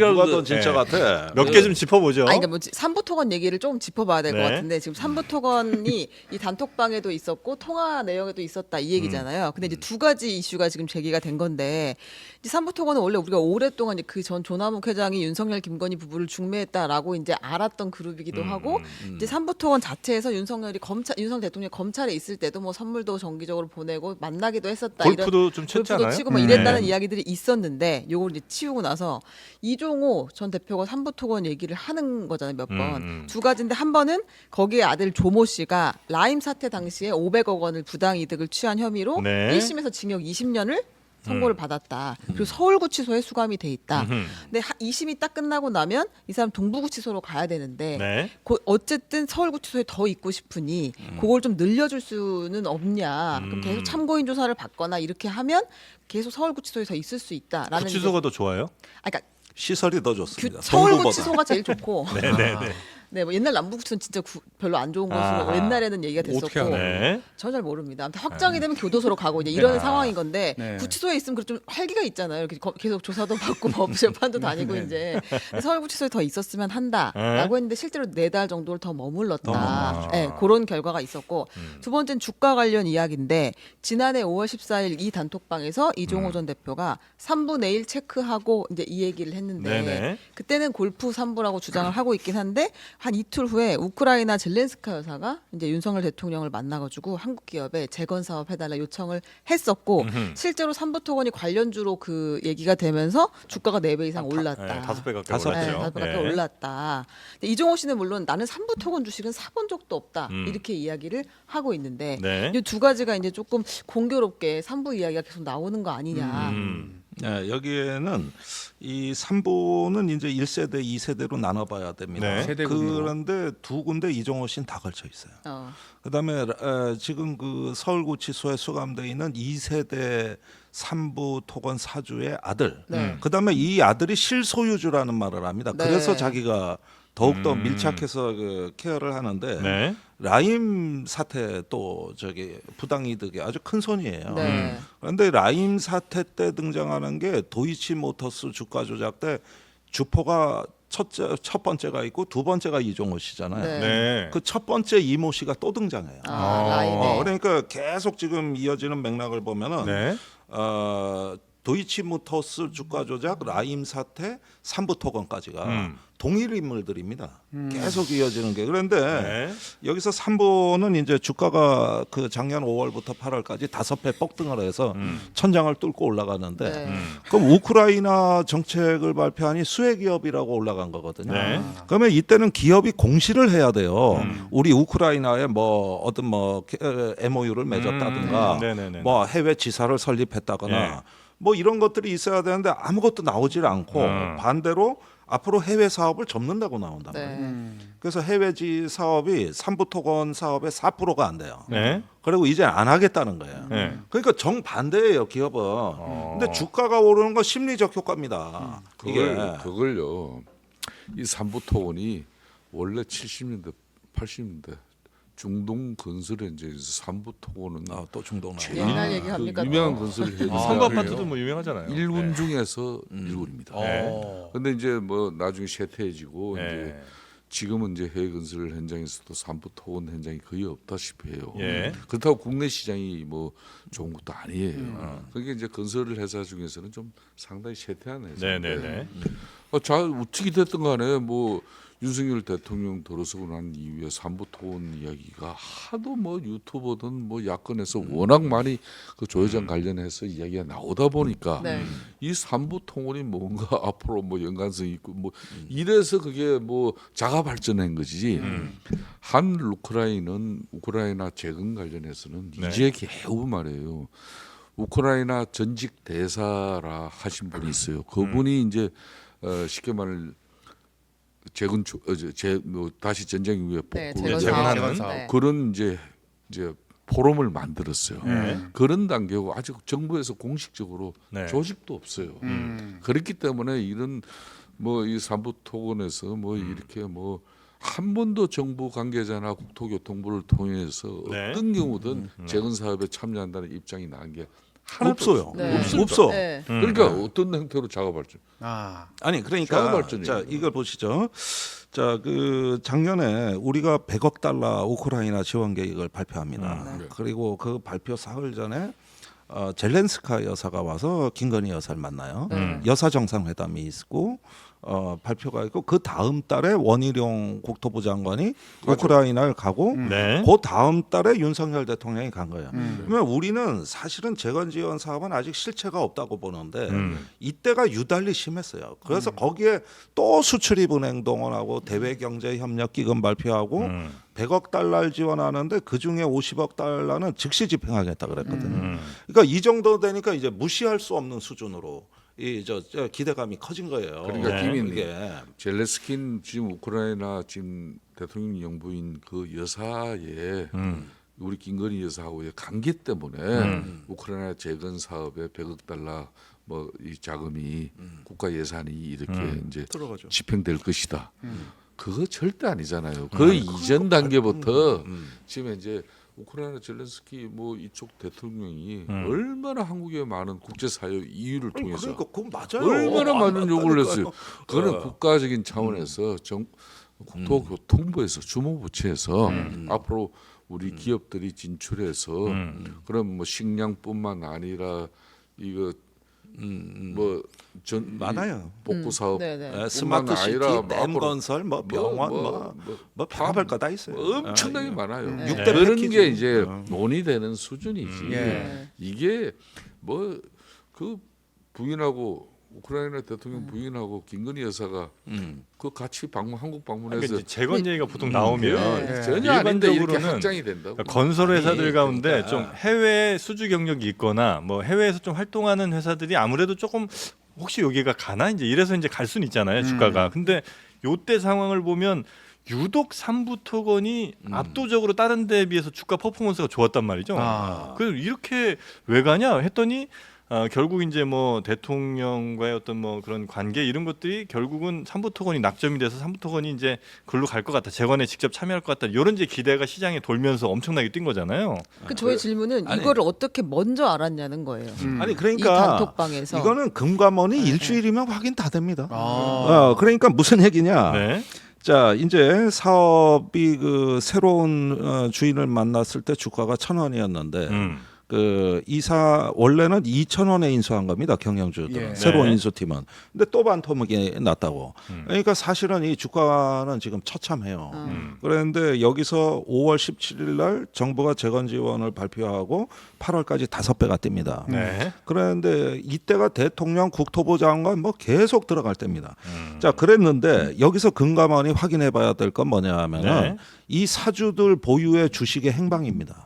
누가 더 진짜 같아. 몇 개 좀 짚어보죠. 아니, 그러니까 뭐 삼부토건 얘기를 좀 짚어봐야 될 것 네. 같은데 지금 삼부토건이 이 단톡방에도 있었고 통화 내용에도 있었다 이 얘기잖아요. 근데 이제 두 가지 이슈가 지금 제기가 된 건데 이제 삼부토건은 원래 우리가 오랫동안 그 전 조남욱 회장이 윤석열 김건희 부부를 중매했다라고 이제 알았던 그룹이기도 하고 이제 삼부토건 자체에서 윤석열 대통령이 검찰에 있을 때도 뭐 선물도 정기적으로 보내고 만나기도 했었다. 골프도 좀 골프도 쳤잖아요. 치고 뭐 이랬다는 이야기들이 있었는데 요걸 이제 치우고 나서 이종호 전 대표가 삼부토건 얘기를 하는 거잖아요 몇 번. 두 가지인데 한 번은 거기에 아들 조모 씨가 라임 사태 당시에 500억 원을 부당 이득을 취한 혐의로 네. 1심에서 징역 20년을 선고를 받았다. 그리고 서울구치소에 수감이 돼 있다. 근데 2심이 딱 끝나고 나면 이 사람 동부구치소로 가야 되는데 네. 어쨌든 서울구치소에 더 있고 싶으니 그걸 좀 늘려줄 수는 없냐. 그럼 계속 참고인 조사를 받거나 이렇게 하면 계속 서울구치소에 더 있을 수 있다라는. 구치소가 더 좋아요? 그러니까 시설이 더 좋습니다. 서울구치소가 제일 좋고. 네네네. 네, 뭐 옛날 남부구치소는 진짜 별로 안 좋은 곳으로 옛날에는 얘기가 어떻게 됐었고. 네. 저 잘 모릅니다. 아무튼 확정이 되면 교도소로 가고 이제 이런 상황인 건데 네. 구치소에 있으면 그 좀 활기가 있잖아요. 이렇게 계속 조사도 받고 법 재판도 다니고 이제 서울구치소에 더 있었으면 한다라고 했는데 실제로 4달 정도를 더 머물렀다. 네, 그런 결과가 있었고 두 번째는 주가 관련 이야기인데 지난해 5월 14일 이 단톡방에서 이종호 전 대표가 3분의 1 체크하고 이제 이 얘기를 했는데 네네. 그때는 골프 3부라고 주장을 하고 있긴 한데 한 이틀 후에 우크라이나 젤렌스카 여사가 이제 윤석열 대통령을 만나가지고 한국 기업에 재건 사업 해달라 요청을 했었고 실제로 삼부토건이 관련주로 그 얘기가 되면서 주가가 4배 이상 올랐다. 네, 5배 가까이 다섯 배. 올랐죠. 네, 5배 가까이 올랐다. 근데 이종호 씨는 물론 나는 삼부토건 주식은 사본 적도 없다 이렇게 이야기를 하고 있는데 네. 이 두 가지가 이제 조금 공교롭게 삼부 이야기가 계속 나오는 거 아니냐. 네, 여기에는 이 3부는 이제 1세대, 2세대로 나눠봐야 됩니다. 네. 세대군요. 그런데 두 군데 이종호 씨는 다 걸쳐 있어요. 그다음에 지금 그 서울구치소에 수감돼 있는 2세대 3부 토건 사주의 아들. 네. 그다음에 이 아들이 실소유주라는 말을 합니다. 네. 그래서 자기가 더욱더 밀착해서 그 케어를 하는데 네. 라임 사태 또 저기 부당이득이 아주 큰 손이에요. 네. 그런데 라임 사태 때 등장하는 게 도이치모터스 주가 조작 때 주포가 첫 번째가 있고 두 번째가 이종호 씨잖아요. 네. 네. 그 첫 번째 이모 씨가 또 등장해요. 라임에. 그러니까 계속 지금 이어지는 맥락을 보면은 네. 도이치모터스 주가 조작, 라임 사태, 삼부토건까지가 동일 인물들입니다. 계속 이어지는 게. 그런데 네. 여기서 3부는 이제 주가가 그 작년 5월부터 8월까지 5배 폭등을 해서 천장을 뚫고 올라가는데 네. 그럼 우크라이나 정책을 발표하니 수혜 기업이라고 올라간 거거든요. 네. 그러면 이때는 기업이 공시를 해야 돼요. 우리 우크라이나에 뭐 어떤 뭐 MOU를 맺었다든가 네네네. 뭐 해외 지사를 설립했다거나 네. 뭐 이런 것들이 있어야 되는데 아무것도 나오질 않고 반대로 앞으로 해외 사업을 접는다고 나온단 말이에요. 네. 그래서 해외지 사업이 삼부토건 사업의 4%가 안 돼요. 네. 그리고 이제 안 하겠다는 거예요. 네. 그러니까 정반대예요, 기업은. 근데 주가가 오르는 건 심리적 효과입니다. 이게 그걸요. 이 삼부토건이 원래 70년대, 80년대 중동 건설에 이제 삼부토건은 또 중동 나와. 옛날 얘기 합니까? 유명한 또? 건설을 해요. 선거 아파트도 뭐 유명하잖아요. 일군 네. 중에서 일군입니다. 네. 근데 이제 뭐 나중에 쇠퇴해지고 네. 이제 지금은 이제 해외 건설 현장에서도 삼부토건 현장이 거의 없다시피 해요. 예. 그렇다고 국내 시장이 뭐 좋은 것도 아니에요. 그러니까 이제 건설 회사 중에서는 좀 상당히 쇠퇴한 회사인데 네네네. 잘 어떻게 됐든 간에 뭐 윤석열 대통령 들어서고 난 이후에 삼부토건 이야기가 하도 뭐 유튜버든 뭐 야권에서 워낙 많이 그 조 회장 관련해서 이야기가 나오다 보니까 네. 이 삼부토건이 뭔가 앞으로 뭐 연관성이 있고 뭐 이래서 그게 뭐 자가 발전한 것이지 한 우크라이나 재건 관련해서는 네. 이제 겨우 말이에요. 우크라이나 전직 대사라 하신 분이 있어요. 그분이 이제 쉽게 말을 다시 전쟁 이후에 네, 복구를 재건 사업. 재건하는? 네. 그런 이제 포럼을 만들었어요. 네. 그런 단계고 아직 정부에서 공식적으로 네. 조직도 없어요. 그렇기 때문에 이런 뭐 이 삼부토건에서 뭐 이렇게 뭐 한 번도 정부 관계자나 국토교통부를 통해서 네. 어떤 경우든 재건 사업에 참여한다는 입장이 나온 게 하나도 없어요. 네. 없어. 네. 그러니까 어떤 형태로 자가 발전? 아니 그러니까 자가발전이에요. 자 이걸 보시죠. 자 그 작년에 우리가 100억 달러 우크라이나 지원 계획을 발표합니다. 네. 그리고 그 발표 사흘 전에 젤렌스카 여사가 와서 김건희 여사를 만나요. 여사 정상회담이 있고 발표가 있고 그 다음 달에 원희룡 국토부 장관이 우크라이나를 가고 네. 그 다음 달에 윤석열 대통령이 간 거예요. 그러면 우리는 사실은 재건 지원 사업은 아직 실체가 없다고 보는데 이때가 유달리 심했어요. 그래서 거기에 또 수출입은행 동원하고 대외경제협력기금 발표하고 100억 달러를 지원하는데 그 중에 50억 달러는 즉시 집행하겠다 그랬거든요. 그러니까 이 정도 되니까 이제 무시할 수 없는 수준으로 저 기대감이 커진 거예요. 그러니까 네. 김인 이게 젤레스킨 지금 우크라이나 지금 대통령 영부인 그 여사의 우리 김건희 여사하고의 관계 때문에 우크라이나 재건 사업에 100억 달러 뭐 이 자금이 국가 예산이 이렇게 이제 들어가죠. 집행될 것이다. 그거 절대 아니잖아요. 그 이전 단계부터 지금 이제 우크라이나 젤렌스키 뭐 이쪽 대통령이 얼마나 한국에 많은 국제사회 이유를 통해서 그러니까 그건 맞아요. 얼마나 많은 요구를 맞다니까요. 했어요. 그거는 국가적인 차원에서 국토교통부에서 주무부처에서 앞으로 우리 기업들이 진출해서 그럼 뭐 식량뿐만 아니라 이거 뭐전 많아요. 복구 사업 네네. 스마트 시티, 아니라 댐 앞으로 건설, 뭐 병원, 뭐 별의별 거 다 있어요. 엄청나게 많아요. 네. 6대 그런 패키지. 게 이제 논의되는 수준이지. 예. 이게 뭐 그 부인하고 우크라이나 대통령 부인하고 김건희 여사가 그 같이 한국 그러니까 방문해서 이제 재건 얘기가 보통 나오면 네. 전혀 아닌데 이렇게 일반적으로는 확장이 된다고. 그러니까 건설 회사들 아니, 가운데 그러니까. 좀 해외 수주 경력이 있거나 뭐 해외에서 좀 활동하는 회사들이 아무래도 조금 혹시 여기가 가나 이제 이래서 이제 갈 수는 있잖아요 주가가. 근데 요때 상황을 보면 유독 삼부토건이 압도적으로 다른 데에 비해서 주가 퍼포먼스가 좋았단 말이죠. 아. 그래서 이렇게 왜 가냐 했더니 결국 이제 뭐 대통령과의 어떤 뭐 그런 관계 이런 것들이 결국은 삼부토건이 낙점이 돼서 삼부토건이 이제 글로 갈 것 같다, 재건에 직접 참여할 것 같다, 이런 이제 기대가 시장에 돌면서 엄청나게 뛴 거잖아요. 그 저의 질문은 아니. 이거를 어떻게 먼저 알았냐는 거예요. 아니 이 그러니까 단톡방에서. 이거는 금감원이 일주일이면 확인 다 됩니다. 아. 그러니까 무슨 얘기냐? 네. 자 이제 사업이 그 새로운 주인을 만났을 때 주가가 1,000원이었는데 그 이사 원래는 2,000원에 인수한 겁니다. 경영주들은 예. 새로운 네. 인수팀은. 근데 또 반토막이 났다고. 그러니까 사실은 이 주가는 지금 처참해요. 그런데 여기서 5월 17일 날 정부가 재건 지원을 발표하고 8월까지 5배가 뜹니다. 네. 그런데 이때가 대통령 국토부 장관 뭐 계속 들어갈 때입니다. 자 그랬는데 여기서 금감원이 확인해봐야 될 건 뭐냐 하면은 네. 이 사주들 보유의 주식의 행방입니다.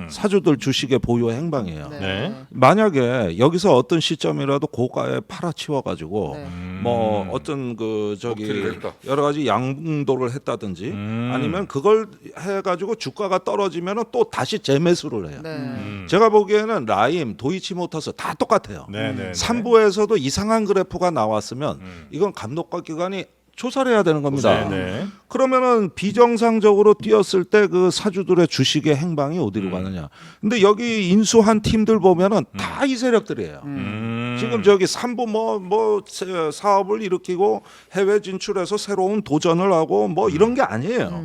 사주들 주식의 보유의 행방이에요. 네. 만약에 여기서 어떤 시점이라도 고가에 팔아치워가지고 네. 뭐 어떤 그 저기 먹튀를 했다. 여러 가지 양도를 했다든지 아니면 그걸 해가지고 주가가 떨어지면은 또 다시 재매수를 해요. 네. 제가 보기에는 라임, 도이치모터스 다 똑같아요. 네. 네. 3부에서도 이상한 그래프가 나왔으면 이건 감독과 기관이 조사를 해야 되는 겁니다. 네. 네. 그러면은 비정상적으로 뛰었을 때 그 사주들의 주식의 행방이 어디로 가느냐. 근데 여기 인수한 팀들 보면은 다 이 세력들이에요. 지금 저기 3부 뭐 사업을 일으키고 해외 진출해서 새로운 도전을 하고 뭐 이런 게 아니에요.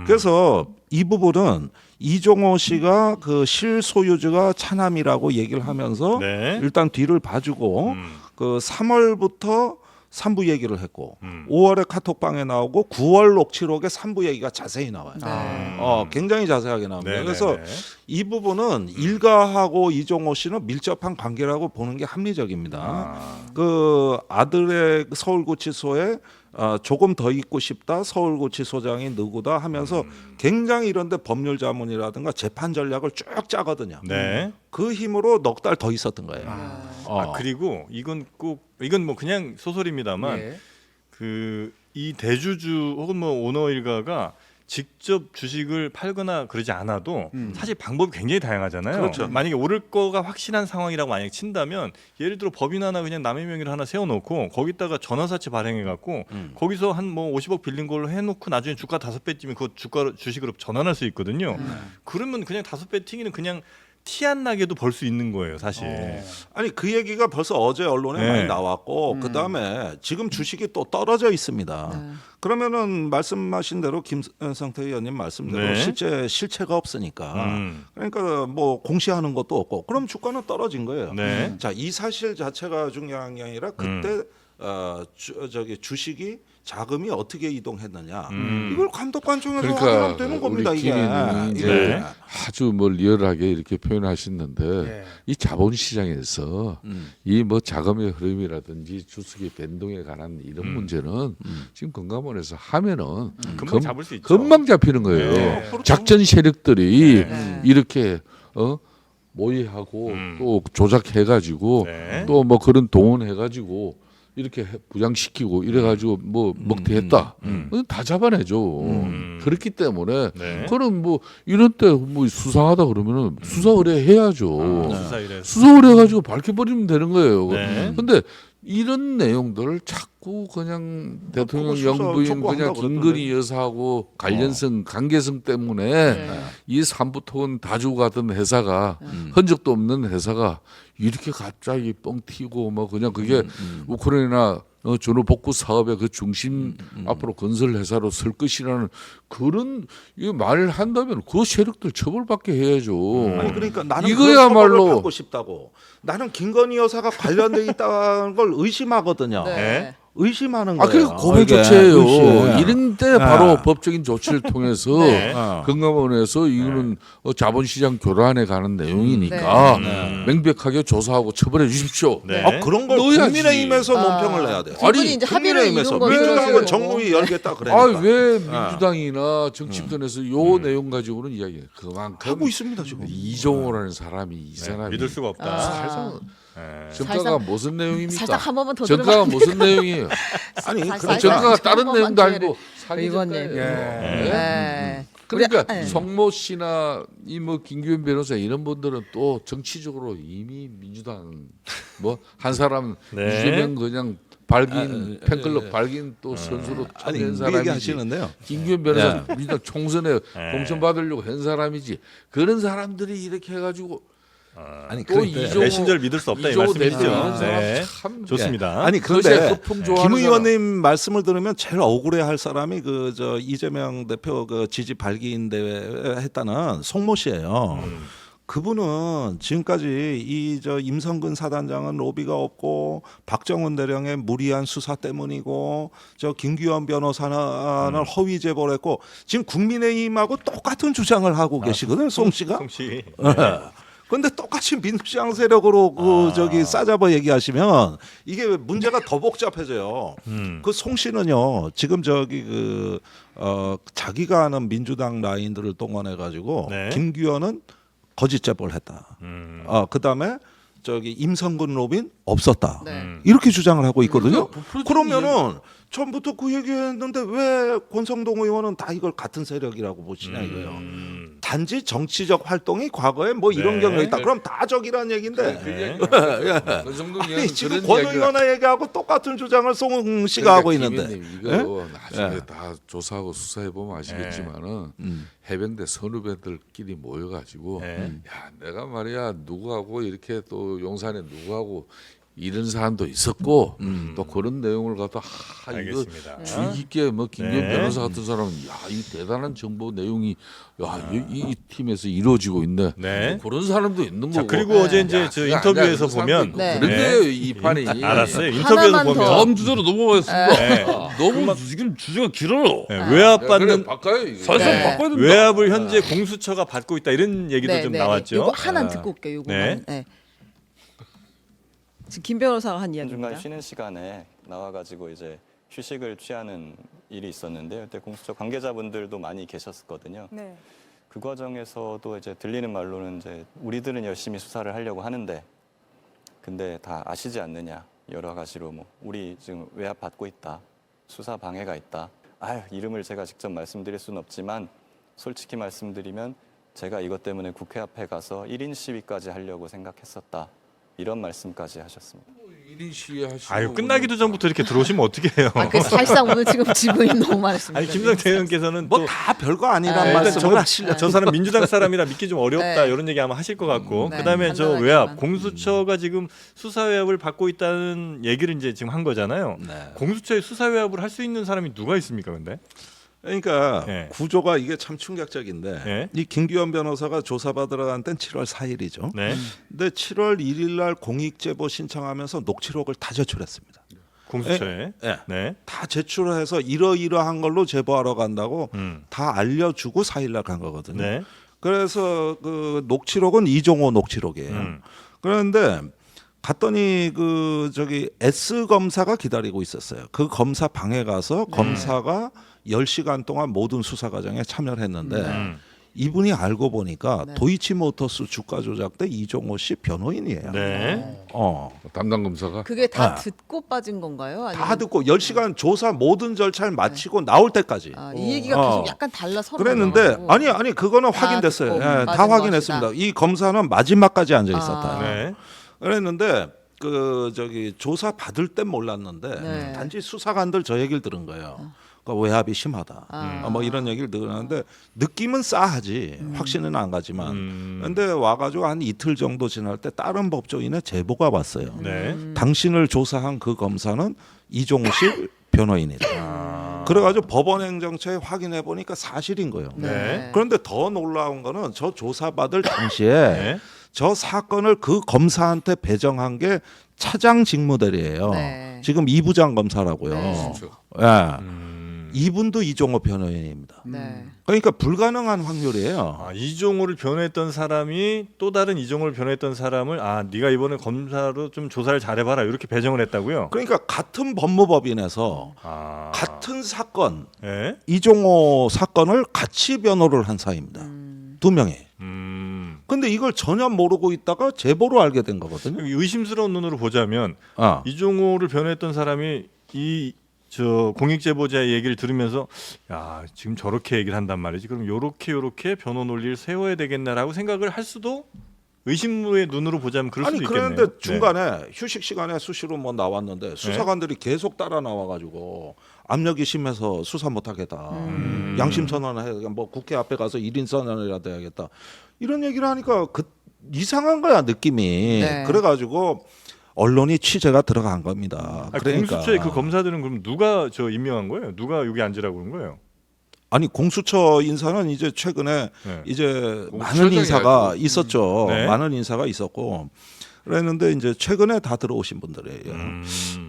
그래서 이 부분은 이종호 씨가 그 실소유주가 차남이라고 얘기를 하면서 네. 일단 뒤를 봐주고 그 3월부터 3부 얘기를 했고 5월에 카톡방에 나오고 9월 녹취록에 3부 얘기가 자세히 나와요. 굉장히 자세하게 나옵니다. 네, 그래서 네, 네. 이 부분은 일가하고 이종호 씨는 밀접한 관계라고 보는 게 합리적입니다. 그 아들의 서울구치소에 조금 더 있고 싶다. 서울구치소장이 누구다 하면서 굉장히 이런데 법률 자문이라든가 재판 전략을 쭉 짜거든요. 네. 그 힘으로 넉 달 더 있었던 거예요. 그리고 이건 뭐 그냥 소설입니다만 예. 그 이 대주주 혹은 뭐 오너 일가가 직접 주식을 팔거나 그러지 않아도 사실 방법이 굉장히 다양하잖아요. 그렇죠. 만약에 오를 거가 확실한 상황이라고 만약 친다면 예를 들어 법인 하나 그냥 남의 명의로 하나 세워놓고 거기다가 전화사채 발행해갖고 거기서 한 뭐 50억 빌린 걸로 해놓고 나중에 주가 5배 찌면 그 주식으로 전환할 수 있거든요. 그러면 그냥 5배 튀기는 그냥 티 안 나게도 벌 수 있는 거예요, 사실. 아니 그 얘기가 벌써 어제 언론에 네. 많이 나왔고 그 다음에 지금 주식이 또 떨어져 있습니다. 그러면은 말씀하신 대로 김성태 의원님 말씀대로 네. 실체가 없으니까 그러니까 뭐 공시하는 것도 없고 그럼 주가는 떨어진 거예요. 네. 자, 이 사실 자체가 중요한 게 아니라 그때 주식이 자금이 어떻게 이동했느냐 이걸 감독관청에서 그러니까 확인하면 되는 겁니다. 우리 이게. 김의님이 이제 네. 아주 뭐 리얼하게 이렇게 표현하시는데 네. 이 자본시장에서 이 뭐 자금의 흐름이라든지 주식의 변동에 관한 이런 문제는 지금 금감원에서 하면은 금방 잡을 수 있죠. 금방 잡히는 거예요. 네. 작전 세력들이 네. 이렇게 모의하고 또 조작해가지고 네. 또 뭐 그런 동원해가지고 이렇게 부양시키고 이래가지고 뭐 먹튀했다. 다 잡아내죠. 그렇기 때문에 네. 그럼 뭐 이런 때 뭐 수사하다 그러면은 수사 의뢰해야죠. 수사일에 수사 의뢰해가지고 밝혀버리면 되는 거예요. 네. 근데 이런 내용들을 자꾸 그냥 대통령 그거 수사 영부인 촉구한다고 그냥 김건희 여사하고 관련성 관계성 때문에 네. 이 삼부토건 다 주고 가던 회사가 흔적도 없는 회사가 이렇게 갑자기 뻥 튀고 뭐 그냥 그게 우크라이나 전후복구 사업의 그 중심 앞으로 건설 회사로 설 것이라는 그런 이 말을 한다면 그 세력들 처벌받게 해야죠. 아니 그러니까 나는 이거야말로 그걸 받고 싶다고. 나는 김건희 여사가 관련돼 있다는 걸 의심하거든요. 네. 의심하는 아, 거예요. 그리고 고백 이게 조치예요. 의심. 이런 때 바로 법적인 조치를 통해서 네. 금감원에서 이거는 자본시장 교란에 관한 내용이니까 명백하게 조사하고 처벌해 주십시오. 네. 아, 그런 걸 넣어야지. 국민의힘에서 논평을 내야 돼요. 두 분이 이제 합의를 국민의힘에서 이룬 거는 민주당은 정무위 열겠다 아, 그러니까 왜 민주당이나 정치권에서 요 내용 가지고는 이야기해. 그만큼 하고 있습니다 지금. 이종호라는 사람이 이 사람이 믿을 수가 없다. 아, 네. 정가가 무슨 내용입니까? 살짝 한 번만 더 정가가 들으면 무슨 내용이에요? 아니 살짝 그런 정가가 살짝 다른 한 내용도 번만 아니고 사기 의원님. 정가예요. 네. 네. 그러니까 우리- 네. 성모 씨나 이 뭐 김규현 변호사 이런 분들은 또 정치적으로 이미 민주당 뭐 한 사람 네. 이재명 그냥 발긴 팬클럽 발긴 또 선수로 아니 참여한 그 사람이지. 얘기 하시는데요. 김규현 변호사 민주당 총선에 네. 공천 받으려고 한 사람이지. 그런 사람들이 이렇게 해가지고 아니 또 그런데 이종호 배신자를 믿을 수 없다 이 이종호 말씀이시죠. 대표 이런 사람 네. 참 좋습니다. 아니 그것이 그런데 거품 김 좋아하는 의원님 말씀을 들으면 제일 억울해할 사람이 그 저 이재명 대표 그 지지 발기인 대회 했다는 송모 씨예요. 그분은 지금까지 이 저 임성근 사단장은 로비가 없고 박정훈 대령의 무리한 수사 때문이고 저 김규현 변호사는 허위 제보를 했고 지금 국민의힘하고 똑같은 주장을 하고 계시거든요, 송 씨가. 송씨. 근데 똑같이 민주당 세력으로 그 저기 싸잡아 얘기하시면 이게 문제가 더 복잡해져요. 그 송 씨는요 지금 저기 그 자기가 하는 민주당 라인들을 동원해 가지고 네. 김규현은 거짓 제보를 했다. 그다음에 저기 임성근 로빈 없었다. 네. 이렇게 주장을 하고 있거든요. 부풀어지는 그러면은 처음부터 그 얘기했는데 왜 권성동 의원은 다 이걸 같은 세력이라고 보시냐 이거예요. 단지 정치적 활동이 과거에 뭐 이런 네. 경우가 있다. 그럼 다 적이라는 얘기인데. 네. 그 정도 아니, 지금 그런 권 이야기가 의원의 얘기하고 똑같은 주장을 송 씨가 하고 있는데. 김 의원님, 이거 나중에 예? 다 조사하고 수사해 보면 아시겠지만은 해병대 선후배들끼리 모여가지고 네. 야 내가 말이야 누구하고 이렇게 또 용산에 누구하고 이런 사람도 있었고 또 그런 내용을 갖다 이거 알겠습니다. 주의 깊게 뭐 김기현 네. 변호사 같은 사람은 야이 대단한 정보 내용이 이 팀에서 이루어지고 있네. 네. 뭐 그런 사람도 있는 자 거고. 그리고 어제 이제 저 그게 인터뷰에서 아니라 그런 보면 사람도 네. 있고. 그런데 이 판이 알았어요. 하나만 인터뷰에서 더. 보면 다음 주제로 넘어가겠습니다. 네. 너무 지금 주제가 길어요. 네, 야, 그래 외압받는 바꿔요 이거. 사실상 네. 바꿔야 된다. 외압을 현재 공수처가 받고 있다 이런 얘기도 좀 나왔죠. 요거 하나 아. 듣고 올게요. 요거 네. 네. 지금 김 변호사가 한 중간 이야기입니다. 쉬는 시간에 나와가지고 이제 휴식을 취하는 일이 있었는데 그때 공수처 관계자분들도 많이 계셨거든요. 네. 그 과정에서도 이제 들리는 말로는 이제 우리들은 열심히 수사를 하려고 하는데 근데 다 아시지 않느냐 여러 가지로 뭐 우리 지금 외압 받고 있다 수사 방해가 있다 아유 이름을 제가 직접 말씀드릴 수는 없지만 솔직히 말씀드리면 제가 이것 때문에 국회 앞에 가서 1인 시위까지 하려고 생각했었다 이런 말씀까지 하셨습니다. 1인 시위 하시고 아유 끝나기도 전부터 이렇게 들어오시면 어떻게 해요? 그 사실상 오늘 지금 지분이 너무 많았습니다. 아니 김성태 의원께서는 뭐 또 다 별거 아니란 네. 일단 말씀을 저, 하시려. 저 사람 민주당 사람이라 믿기 좀 어렵다 네. 이런 얘기 아마 하실 것 같고 네, 그다음에 저 판단하기만. 외압 공수처가 지금 수사 외압을 받고 있다는 얘기를 이제 지금 한 거잖아요. 네. 공수처에 수사 외압을 할 수 있는 사람이 누가 있습니까, 근데? 그러니까 네. 구조가 이게 참 충격적인데 네. 이 김규현 변호사가 조사받으러 간 때는 7월 4일이죠. 네, 근데 7월 1일 날 공익제보 신청하면서 녹취록을 다 제출했습니다. 공수처에. 네. 네. 다 제출해서 이러이러한 걸로 제보하러 간다고 음. 다 알려주고 4일 날 간 거거든요. 네. 그래서 그 녹취록은 이종호 녹취록이에요. 그런데 갔더니 그 저기 S 검사가 기다리고 있었어요. 그 검사 방에 가서 검사가 10시간 동안 모든 수사 과정에 참여를 했는데 이분이 알고 보니까 네. 도이치모터스 주가 조작 때 이종호 씨 변호인이에요. 네. 담당 검사가 그게 다 네. 듣고 빠진 건가요? 아니면 다 듣고 10시간 조사 모든 절차를 마치고 나올 때까지. 이 얘기가 계속 약간 달라 서로. 그랬는데 나와가지고. 아니 그거는 확인됐어요. 듣고 예, 다 빠진 확인했습니다. 것이다. 이 검사는 마지막까지 앉아 있었다. 아. 네. 그랬는데 그 저기 조사 받을 땐 몰랐는데 네. 단지 수사관들 저 얘기를 들은 거예요. 그러니까 외압이 심하다. 뭐 이런 얘기를 들었는데 느낌은 싸하지. 확신은 안 가지만. 근데 와가지고 한 이틀 정도 지날 때 다른 법조인의 제보가 왔어요. 네. 당신을 조사한 그 검사는 이종호씨 변호인이다. 그래가지고 법원행정처에 확인해 보니까 사실인 거예요. 네. 그런데 더 놀라운 거는 저 조사받을 당시에 네. 저 사건을 그 검사한테 배정한 게 차장 직무대리예요. 네. 지금 이부장 검사라고요. 네. 그렇죠. 예. 이분도 이종호 변호인입니다. 네. 그러니까 불가능한 확률이에요. 아, 이종호를 변호했던 사람이 또 다른 이종호를 변호했던 사람을 네가 이번에 검사로 좀 조사를 잘해봐라 이렇게 배정을 했다고요? 그러니까 같은 법무법인에서 아. 같은 사건 예? 이종호 사건을 같이 변호를 한 사이입니다. 두 명이. 근데 이걸 전혀 모르고 있다가 제보로 알게 된 거거든요. 의심스러운 눈으로 보자면 아. 이종호를 변호했던 사람이 저 공익 제보자의 얘기를 들으면서 야 지금 저렇게 얘기를 한단 말이지. 그럼 요렇게 변호 논리를 세워야 되겠나라고 생각을 할 수도 의심의 눈으로 보자면 그럴 아니 수도 있겠네요. 그런데 중간에 휴식 시간에 수시로 뭐 나왔는데 수사관들이 계속 따라 나와가지고 압력이 심해서 수사 못하겠다. 양심 선언을 뭐 국회 앞에 가서 1인 선언이라도 해야겠다. 이런 얘기를 하니까 이상한 거야 느낌이. 네. 그래가지고 언론이 취재가 들어간 겁니다. 그러니까 공수처의 그 검사들은 그럼 누가 저 임명한 거예요? 누가 여기 앉으라고 그런 거예요? 아니 공수처 인사는 이제 최근에 네. 이제 많은 공수처장이 인사가 아니고. 있었죠. 네. 많은 인사가 있었고 그랬는데 이제 최근에 다 들어오신 분들이에요.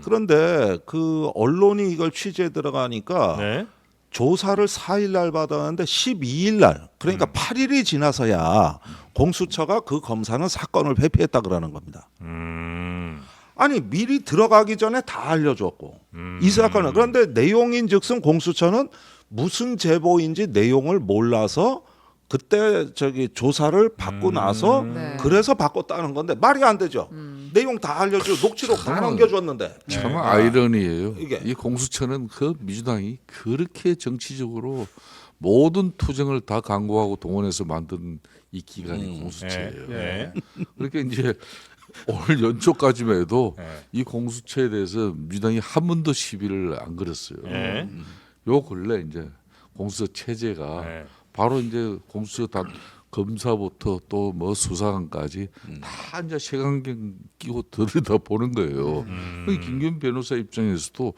그런데 그 언론이 이걸 취재에 들어가니까 네. 조사를 4일 날 받았는데 12일 날 그러니까 8일이 지나서야 공수처가 그 검사는 사건을 회피했다 그러는 겁니다. 아니 미리 들어가기 전에 다 알려줬고 이 사건은 그런데 내용인즉슨 공수처는 무슨 제보인지 내용을 몰라서 그때 저기 조사를 받고 나서 네. 그래서 바꿨다는 건데 말이 안 되죠. 내용 다 알려주고 녹취록 다 저는 남겨줬는데 참 아이러니예요. 이게. 이 공수처는 그 민주당이 그렇게 정치적으로 모든 투쟁을 다 강구하고 동원해서 만든 이 기관이 공수처예요. 네. 그러니까 이제 올 연초까지만 해도 네. 이 공수처에 대해서 민주당이 한 번도 시비를 안 걸었어요. 네. 요 근래 이제 공수처 체제가 네. 바로 이제 공수처 다 검사부터 또 뭐 수사관까지 다 이제 색안경 끼고 들여다 보는 거예요. 그 김기현 변호사 입장에서도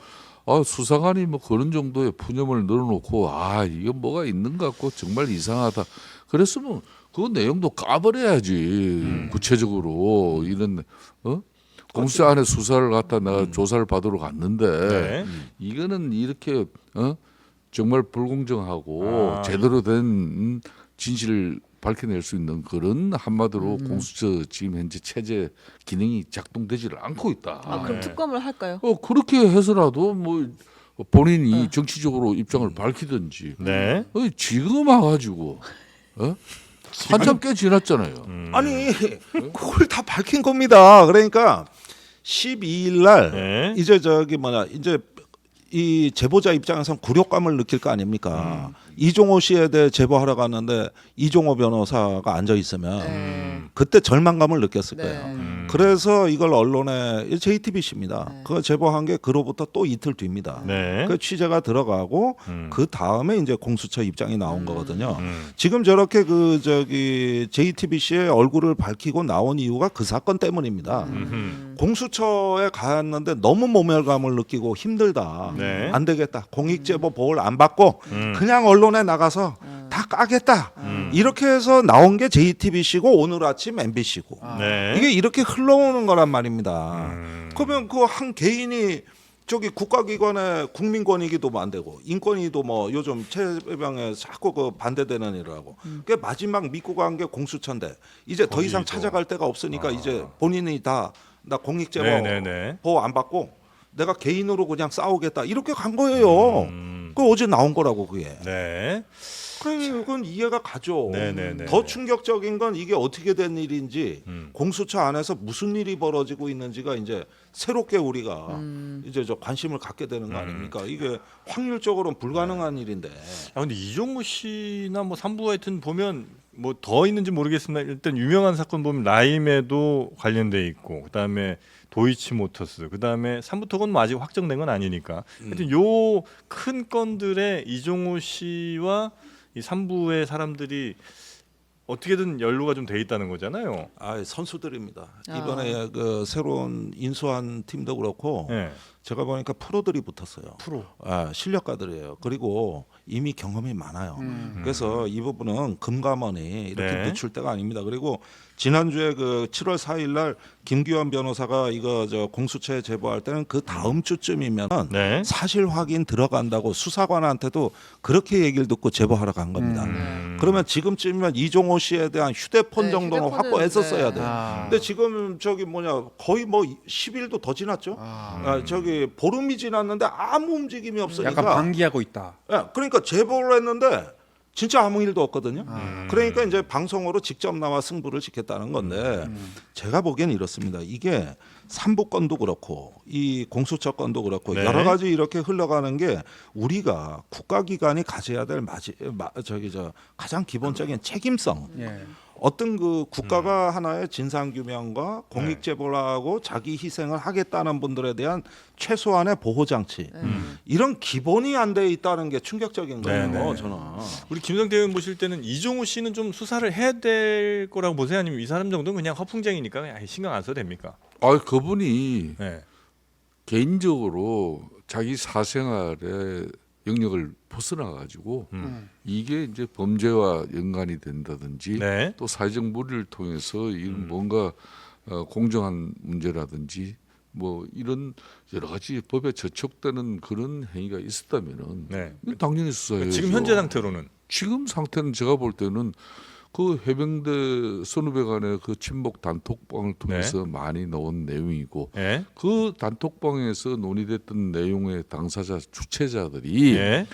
수사관이 뭐 그런 정도의 푸념을 늘어놓고 이건 뭐가 있는 것 같고 정말 이상하다. 그랬으면 그 내용도 까버려야지. 구체적으로 이런 공수처 안에 수사를 갖다 내가 조사를 받으러 갔는데 네. 이거는 이렇게 정말 불공정하고 제대로 된 진실을 밝혀낼 수 있는 그런 한마디로 공수처 지금 현재 체제 기능이 작동되지를 않고 있다. 그럼 특검을 할까요? 그렇게 해서라도 뭐 본인이 정치적으로 입장을 밝히든지. 네. 지금 와가지고 한참 꽤 지났잖아요. 아니 그걸 다 밝힌 겁니다. 그러니까 12일 날 네. 이제 이제 이 제보자 입장에선 굴욕감을 느낄 거 아닙니까? 이종호 씨에 대해 제보하러 갔는데 이종호 변호사가 앉아 있으면 그때 절망감을 느꼈을 거예요. 그래서 이걸 언론에 JTBC입니다. 그거 제보한 게 그로부터 또 이틀 뒤입니다. 네. 그 취재가 들어가고 그 다음에 이제 공수처 입장이 나온 거거든요. 지금 저렇게 그 JTBC의 얼굴을 밝히고 나온 이유가 그 사건 때문입니다. 공수처에 갔는데 너무 모멸감을 느끼고 힘들다. 네. 안 되겠다. 공익제보 보호를 안 받고 그냥 언론에 나가서 다 까겠다. 이렇게 해서 나온 게 JTBC고 오늘 아침 MBC고 네. 이게 이렇게 흘러오는 거란 말입니다. 그러면 그 한 개인이 저기 국가기관의 국민권익위도 안 되고 인권위도 뭐 요즘 최병에 자꾸 그 반대되는 일을 그 마지막 믿고 간 게 공수처인데 이제 더 이상 찾아갈 데가 없으니까 이제 본인이 다 나 공익제보 네네네. 보호 안 받고 내가 개인으로 그냥 싸우겠다 이렇게 간 거예요. 그 어제 나온 거라고 그게. 네. 그건 이해가 가죠. 네네네. 더 충격적인 건 이게 어떻게 된 일인지 공수처 안에서 무슨 일이 벌어지고 있는지가 이제 새롭게 우리가 이제 저 관심을 갖게 되는 거 아닙니까? 이게 확률적으로는 불가능한 일인데. 근데 이종호 씨나 뭐 산부 하여튼 보면 뭐 더 있는지 모르겠으나 일단 유명한 사건 보면 라임에도 관련돼 있고 그다음에 도이치모터스 그다음에 삼부토건 뭐 아직 확정된 건 아니니까 하여튼 요 큰 건들의 이종호 씨와 이 삼부의 사람들이 어떻게든 연루가 좀 돼 있다는 거잖아요. 아, 선수들입니다. 이번에 그 새로운 인수한 팀도 그렇고 네. 제가 보니까 프로들이 붙었어요. 프로. 아, 실력가들이에요. 그리고 이미 경험이 많아요. 그래서 이 부분은 금감원이 이렇게 네. 늦출 때가 아닙니다. 그리고 지난주에 그 7월 4일 날 김규현 변호사가 이거 저 공수처에 제보할 때는 그 다음 주쯤이면 네. 사실 확인 들어간다고 수사관한테도 그렇게 얘기를 듣고 제보하러 간 겁니다. 그러면 지금쯤이면 이종호 씨에 대한 휴대폰 네, 정도는 휴대폰은, 확보했었어야 네. 돼요. 아. 근데 지금 저기 뭐냐 거의 뭐 10일도 더 지났죠. 저기 보름이 지났는데 아무 움직임이 없으니까. 약간 방기하고 있다. 예, 그러니까 제보를 했는데 진짜 아무 일도 없거든요. 그러니까 이제 방송으로 직접 나와 승부를 지켰다는 건데 제가 보기엔 이렇습니다. 이게 삼부 건도 그렇고 이 공수처 건도 그렇고 네. 여러 가지 이렇게 흘러가는 게 우리가 국가기관이 가져야 될 가장 기본적인 책임성. 예. 어떤 그 국가가 하나의 진상 규명과 공익 제보를 하고 자기 희생을 하겠다는 분들에 대한 최소한의 보호 장치 이런 기본이 안 돼 있다는 게 충격적인 거예요. 네. 저는. 우리 김성태 의원 보실 때는 이종호 씨는 좀 수사를 해야 될 거라고 보세요? 아니면 이 사람 정도는 그냥 허풍쟁이니까 그냥 아예 신경 안 써도 됩니까? 아, 그분이 네. 개인적으로 자기 사생활의 영역을 벗어나 가지고 이게 이제 범죄와 연관이 된다든지 네. 또 사회적 무리를 통해서 이런 뭔가 공정한 문제라든지 뭐 이런 여러 가지 법에 저촉되는 그런 행위가 있었다면은 네. 이건 당연히 수사해야죠. 지금 현재 상태로는 지금 상태는 제가 볼 때는 그 해병대 선후배 간의 그 친목 단톡방을 통해서 많이 나온 내용이고 예. 그 단톡방에서 논의됐던 내용의 당사자 주체자들이 예.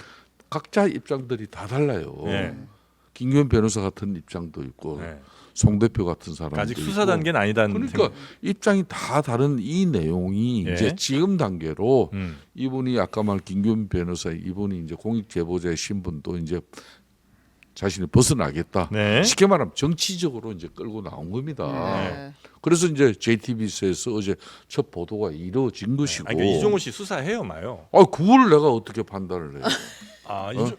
각자 입장들이 다 달라요. 예. 김규현 변호사 같은 입장도 있고 예. 송 대표 같은 사람도 아직 있고. 수사 단계는 아니다는 그러니까 입장이 다 다른 이 내용이 예. 이제 지금 단계로 음. 이분이 아까 말 김규현 변호사 이분이 이제 공익 제보자의 신분도 이제 자신이 벗어나겠다. 네. 쉽게 말하면 정치적으로 이제 끌고 나온 겁니다. 네. 그래서 이제 JTBC에서 어제 첫 보도가 이루어진 것이고. 아니, 그러니까 이종호 씨 수사해요, 마요? 아, 그걸 내가 어떻게 판단을 해요?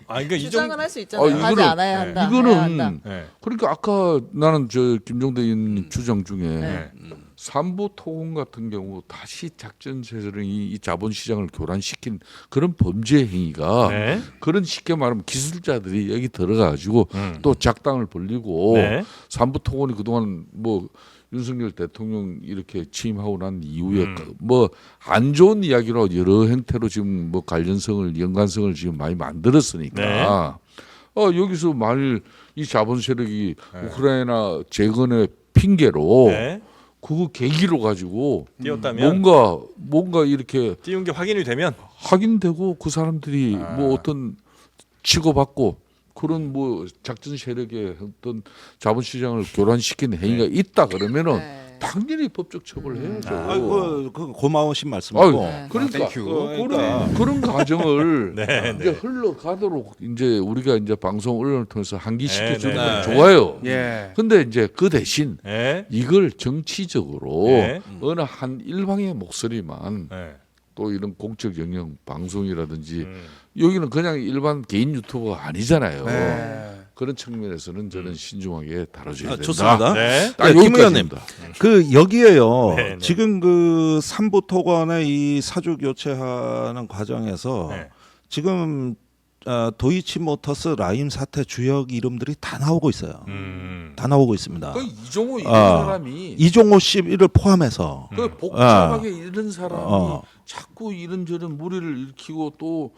그러니까 주장은 할 수 있잖아요. 이거는- 하지 않아야 한다. 해야 이거는 한다. 네. 그러니까 아까 나는 저 김종대 의원님 주장 중에 네. 삼부 토건 같은 경우 다시 작전 세력이 이 자본시장을 교란시킨 그런 범죄 행위가 네. 그런 쉽게 말하면 기술자들이 여기 들어가가지고 또 작당을 벌리고 네. 삼부 토건이 그동안 뭐 윤석열 대통령 이렇게 취임하고 난 이후에 음. 뭐 안 좋은 이야기로 여러 행태로 지금 뭐 관련성을 연관성을 지금 많이 만들었으니까 여기서 만일 이 자본 세력이 우크라이나 재건의 핑계로 네. 그거 계기로 가지고 띄웠다면 뭔가 이렇게 띄운 게 확인이 되면 확인되고 그 사람들이 뭐 어떤 치고받고 그런 뭐 작전 세력의 어떤 자본시장을 교란시킨 행위가 있다 그러면은 네. 당연히 법적 처벌해야죠. 그 고마우신 말씀이고. 그러니까 땡큐. 그런 과정을 네, 이제 흘러가도록 이제 우리가 이제 방송 언론을 통해서 환기시켜 주는 네, 건 네. 좋아요. 예. 근데 이제 그 대신 네. 이걸 정치적으로 네. 어느 한 일방의 목소리만 네. 또 이런 공적 영역 방송이라든지 여기는 그냥 일반 개인 유튜버가 아니잖아요. 네. 그런 측면에서는 저는 신중하게 다뤄줘야 된다. 좋습니다. 네. 딱 네, 김 여기까지입니다. 그 여기에요. 네, 네. 지금 그 삼부 토건의 이 사주 교체하는 과정에서 네. 지금 도이치모터스 라임 사태 주역 이름들이 다 나오고 있어요. 다 나오고 있습니다. 그 이종호 이런 아, 사람이 이종호 씨를 포함해서 그 복잡하게 이런 사람이 자꾸 이런저런 무리를 일으키고 또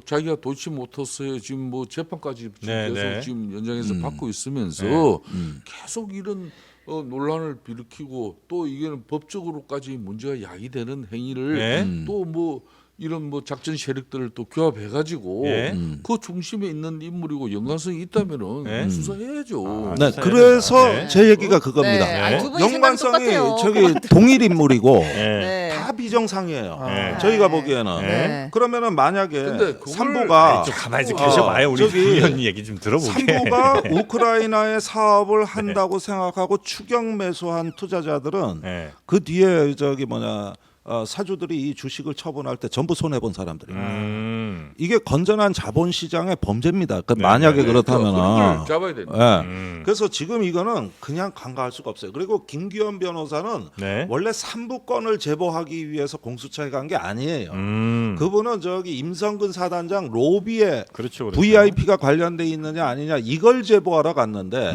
자기가 도이치모터스에 지금 뭐 재판까지 지금 네, 계속 네. 지금 연장해서 받고 있으면서 계속 이런 논란을 일으키고 또 이게는 법적으로까지 문제가 야기되는 행위를 네. 또 뭐 이런 뭐 작전 세력들을 또 규합해가지고 네. 그 중심에 있는 인물이고 연관성이 있다면은 네. 수사해야죠. 네, 수사해야 그래서 된다. 네. 제 얘기가 그겁니다. 네. 아니, 두 분이 생각이 연관성이 똑같아요. 저기 동일 인물이고 네. 네. 다 비정상이에요. 네. 저희가 보기에는. 네. 그러면은 만약에 근데 그걸- 삼부가 좀 가만히 좀 계셔봐요. 우리 저기 의원님 얘기 좀 들어보게. 삼부가 우크라이나의 사업을 한다고 생각하고 추격 매수한 투자자들은 네. 그 뒤에 저기 사주들이 이 주식을 처분할 때 전부 손해 본 사람들이에요. 이게 건전한 자본 시장의 범죄입니다. 그 네, 만약에 네, 그렇다면은 그걸 잡아야 된다. 예. 그래서 지금 이거는 그냥 간과할 수가 없어요. 그리고 김기현 변호사는 네. 원래 3부권을 제보하기 위해서 공수처에 간 게 아니에요. 음. 그분은 저기 임성근 사단장 로비에 그렇죠, 그렇죠. VIP가 관련돼 있느냐 아니냐 이걸 제보하러 갔는데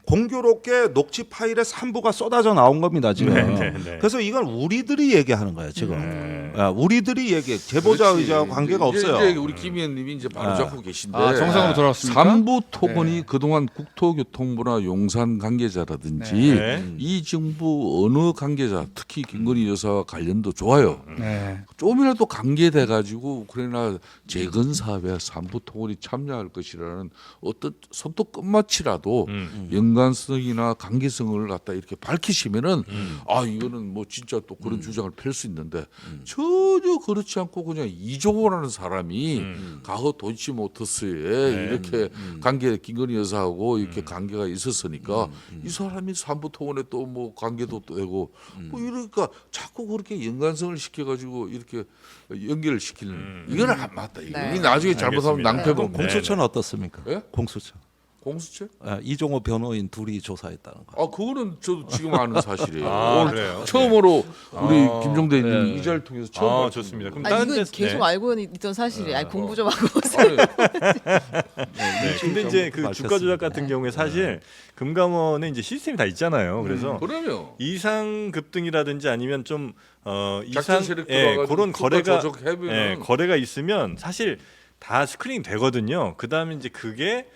공교롭게 녹취 파일에 3부가 쏟아져 나온 겁니다 지금. 네, 네, 네. 그래서 이건 우리들이 얘기하는 거예요 지금. 네. 우리들이 얘기 제보자 그렇지. 의자와 관계가 이제 없어요. 이제 우리 김 의원님이 이제 바로 잡고 계신데 아, 정상으로 돌아왔습니까? 삼부 토건이 그동안 국토교통부나 용산 관계자라든지 네. 이 정부 어느 관계자 특히 김건희 여사와 관련도 좋아요. 네. 조금이라도 관계돼 가지고 우크라이나 재건 사업에 삼부 토건이 참여할 것이라는 어떤 손톱 끝마치라도 연관성이나 관계성을 갖다 이렇게 밝히시면은 아 이거는 뭐 진짜 또 그런 주장을 펼 수 있는데 전혀 그렇지 않고 그냥 이종호라는 사람이 과거 도이치모터스에 이렇게 관계 김건희 여사하고 이렇게 관계가 있었으니까 이 사람이 삼부토건에 또 뭐 관계도 되고 뭐 이러니까 자꾸 그렇게 연관성을 시켜가지고 이렇게 연결을 시키는 이거는 안 맞다. 이거 네. 나중에 잘못하면 알겠습니다. 낭패 그럼 봅니다. 공수처는 어떻습니까? 예? 공수처. 공수처? 이종호 변호인 둘이 조사했다는 거. 아 그거는 저도 지금 아는 사실이에요. 아, 오늘 그래요? 처음으로 우리 김종대 님 네. 이 자리를 통해서 처음 아, 좋습니다. 그럼 아, 다른 이건 데서 계속 네. 알고 있던 사실이. 아니, 공부 좀 하고 오세요. 네. 근데 이제 그 주가 조작 같은 경우에 사실 금감원에 이제 시스템이 다 있잖아요. 그래서 그러면 이상 급등이라든지 아니면 좀 작전 이상 세력 예, 들어가가지고 그런 주가 거래가 조작해보면은- 예, 거래가 있으면 사실 다 스크린 되거든요. 그다음에 이제 그게